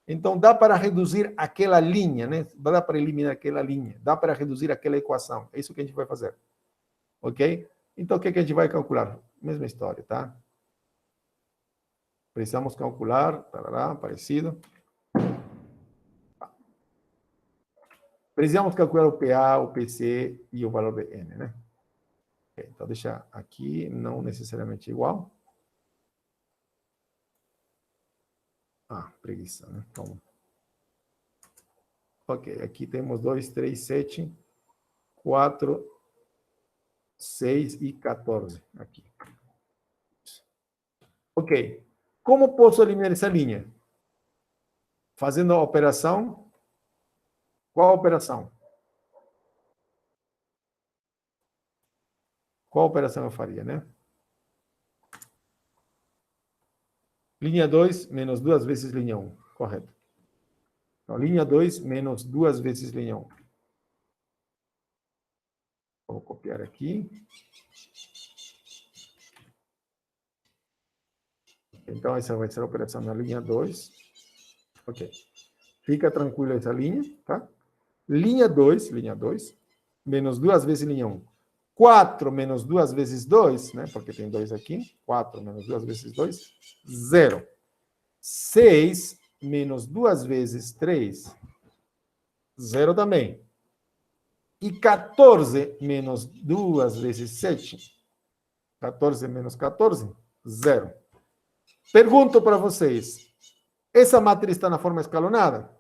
então dá para reduzir aquela linha, né? Dá para eliminar aquela linha, dá para reduzir aquela equação. É isso que a gente vai fazer. Ok? Então, o que a gente vai calcular? Mesma história, tá? Precisamos calcular, tarará, parecido. Precisamos calcular o PA, o PC e o valor de N, né? Okay, então, deixa aqui, não necessariamente igual. Preguiça, né? Então, ok, aqui temos 2, 3, 7, 4, 6 e 14. Aqui. Ok. Como posso eliminar essa linha? Fazendo a operação. Qual a operação? Qual operação eu faria, né? Linha 2 menos 2 vezes linha 1. Correto. Então, linha 2 menos 2 vezes linha 1. Vou copiar aqui. Então, essa vai ser a operação na linha 2. Ok. Fica tranquilo essa linha, tá? Linha 2, menos 2 vezes linha 1. 4 menos 2 vezes 2, né? Porque tem 2 aqui. 4 menos 2 vezes 2, 0. 6 menos 2 vezes 3, 0 também. E 14 menos 2 vezes 7, 14 menos 14, 0. Pergunto para vocês, essa matriz está na forma escalonada?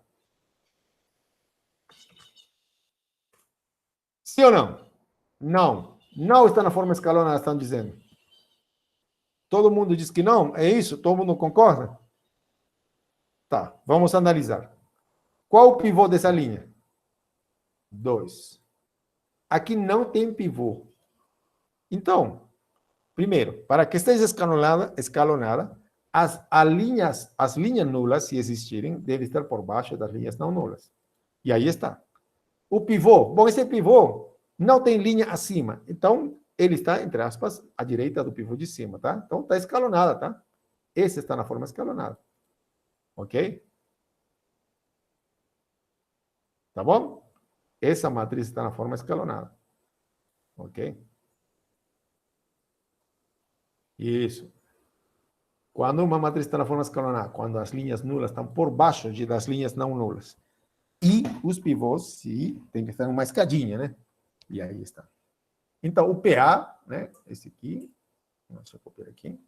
Sim ou não? Não. Não está na forma escalonada, estão dizendo. Todo mundo diz que não? É isso? Todo mundo concorda? Tá, vamos analisar. Qual o pivô dessa linha? 2. Aqui não tem pivô. Então, primeiro, para que esteja escalonada, as linhas nulas, se existirem, devem estar por baixo das linhas não nulas. E aí está. O pivô, bom, esse pivô não tem linha acima. Então, ele está, entre aspas, à direita do pivô de cima, tá? Então, está escalonada, tá? Esse está na forma escalonada. Ok? Tá bom? Essa matriz está na forma escalonada. Ok? Isso. Quando uma matriz está na forma escalonada, quando as linhas nulas estão por baixo das linhas não nulas. E os pivôs, sim, tem que estar numa escadinha, né? E aí está. Então, o PA, né? Esse aqui. Deixa eu copiar aqui.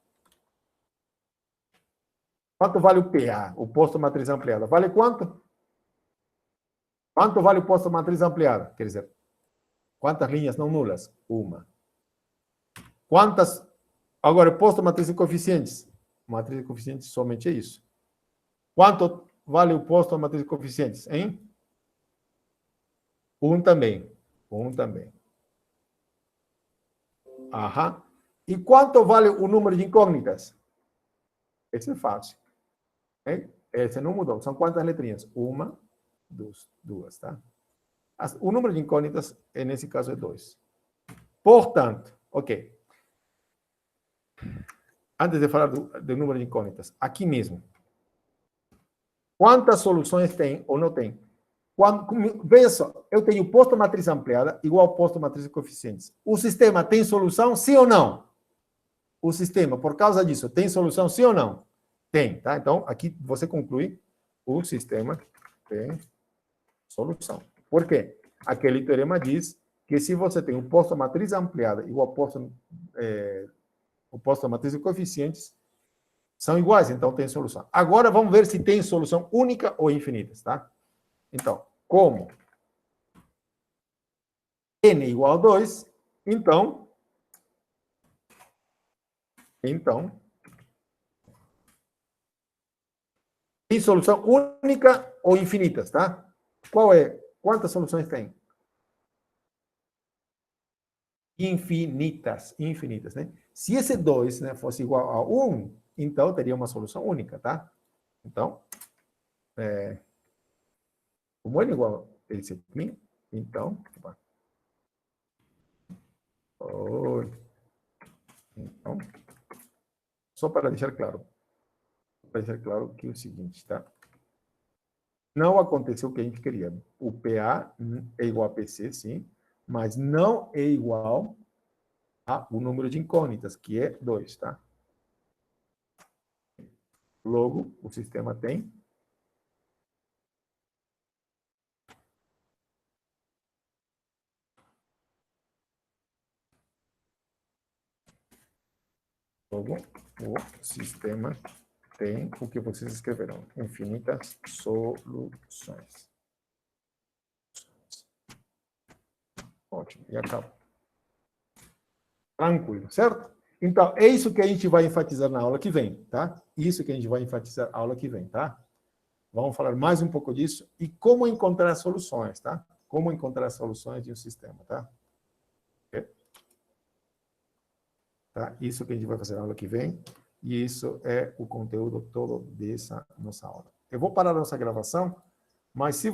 Quanto vale o PA, o posto matriz ampliada? Vale quanto? Quanto vale o posto matriz ampliada? Quer dizer, quantas linhas não nulas? Uma. Quantas... Agora, o posto matriz de coeficientes. Matriz de coeficientes somente é isso. Quanto vale o posto matriz de coeficientes, hein? Um também. Um também. Aham. E quanto vale o número de incógnitas? Esse é fácil. Hein? Esse não mudou. São quantas letrinhas? Uma, duas, tá? O número de incógnitas, nesse caso, é 2. Portanto, ok. antes de falar do número de incógnitas, aqui mesmo. Quantas soluções tem ou não tem? Veja só, eu tenho posto matriz ampliada igual posto matriz de coeficientes. O sistema tem solução, sim ou não? O sistema, por causa disso, tem solução, sim ou não? Tem, tá? Então, aqui você conclui, o sistema tem solução. Por quê? Aquele teorema diz que se você tem um posto matriz ampliada igual o posto matriz de coeficientes, são iguais, então tem solução. Agora, vamos ver se tem solução única ou infinitas, tá? Então, como n igual a 2, então, tem solução única ou infinitas, tá? Quantas soluções tem? Infinitas, né? Se esse 2, né, fosse igual a 1, então teria uma solução única, tá? Então, como ele é igual a esse aqui, então, só para deixar claro que é o seguinte, tá? Não aconteceu o que a gente queria. O PA é igual a PC, sim, mas não é igual ao número de incógnitas, que é 2, tá? Logo, o sistema tem o que vocês escreverão, infinitas soluções. Ótimo, e acabou. Tranquilo, certo? Então, é isso que a gente vai enfatizar na aula que vem, tá? Isso que a gente vai enfatizar na aula que vem, tá? Vamos falar mais um pouco disso e como encontrar soluções, tá? Como encontrar soluções de um sistema, tá? Okay? Tá? Isso que a gente vai fazer na aula que vem. E isso é o conteúdo todo dessa nossa aula. Eu vou parar a nossa gravação, mas se você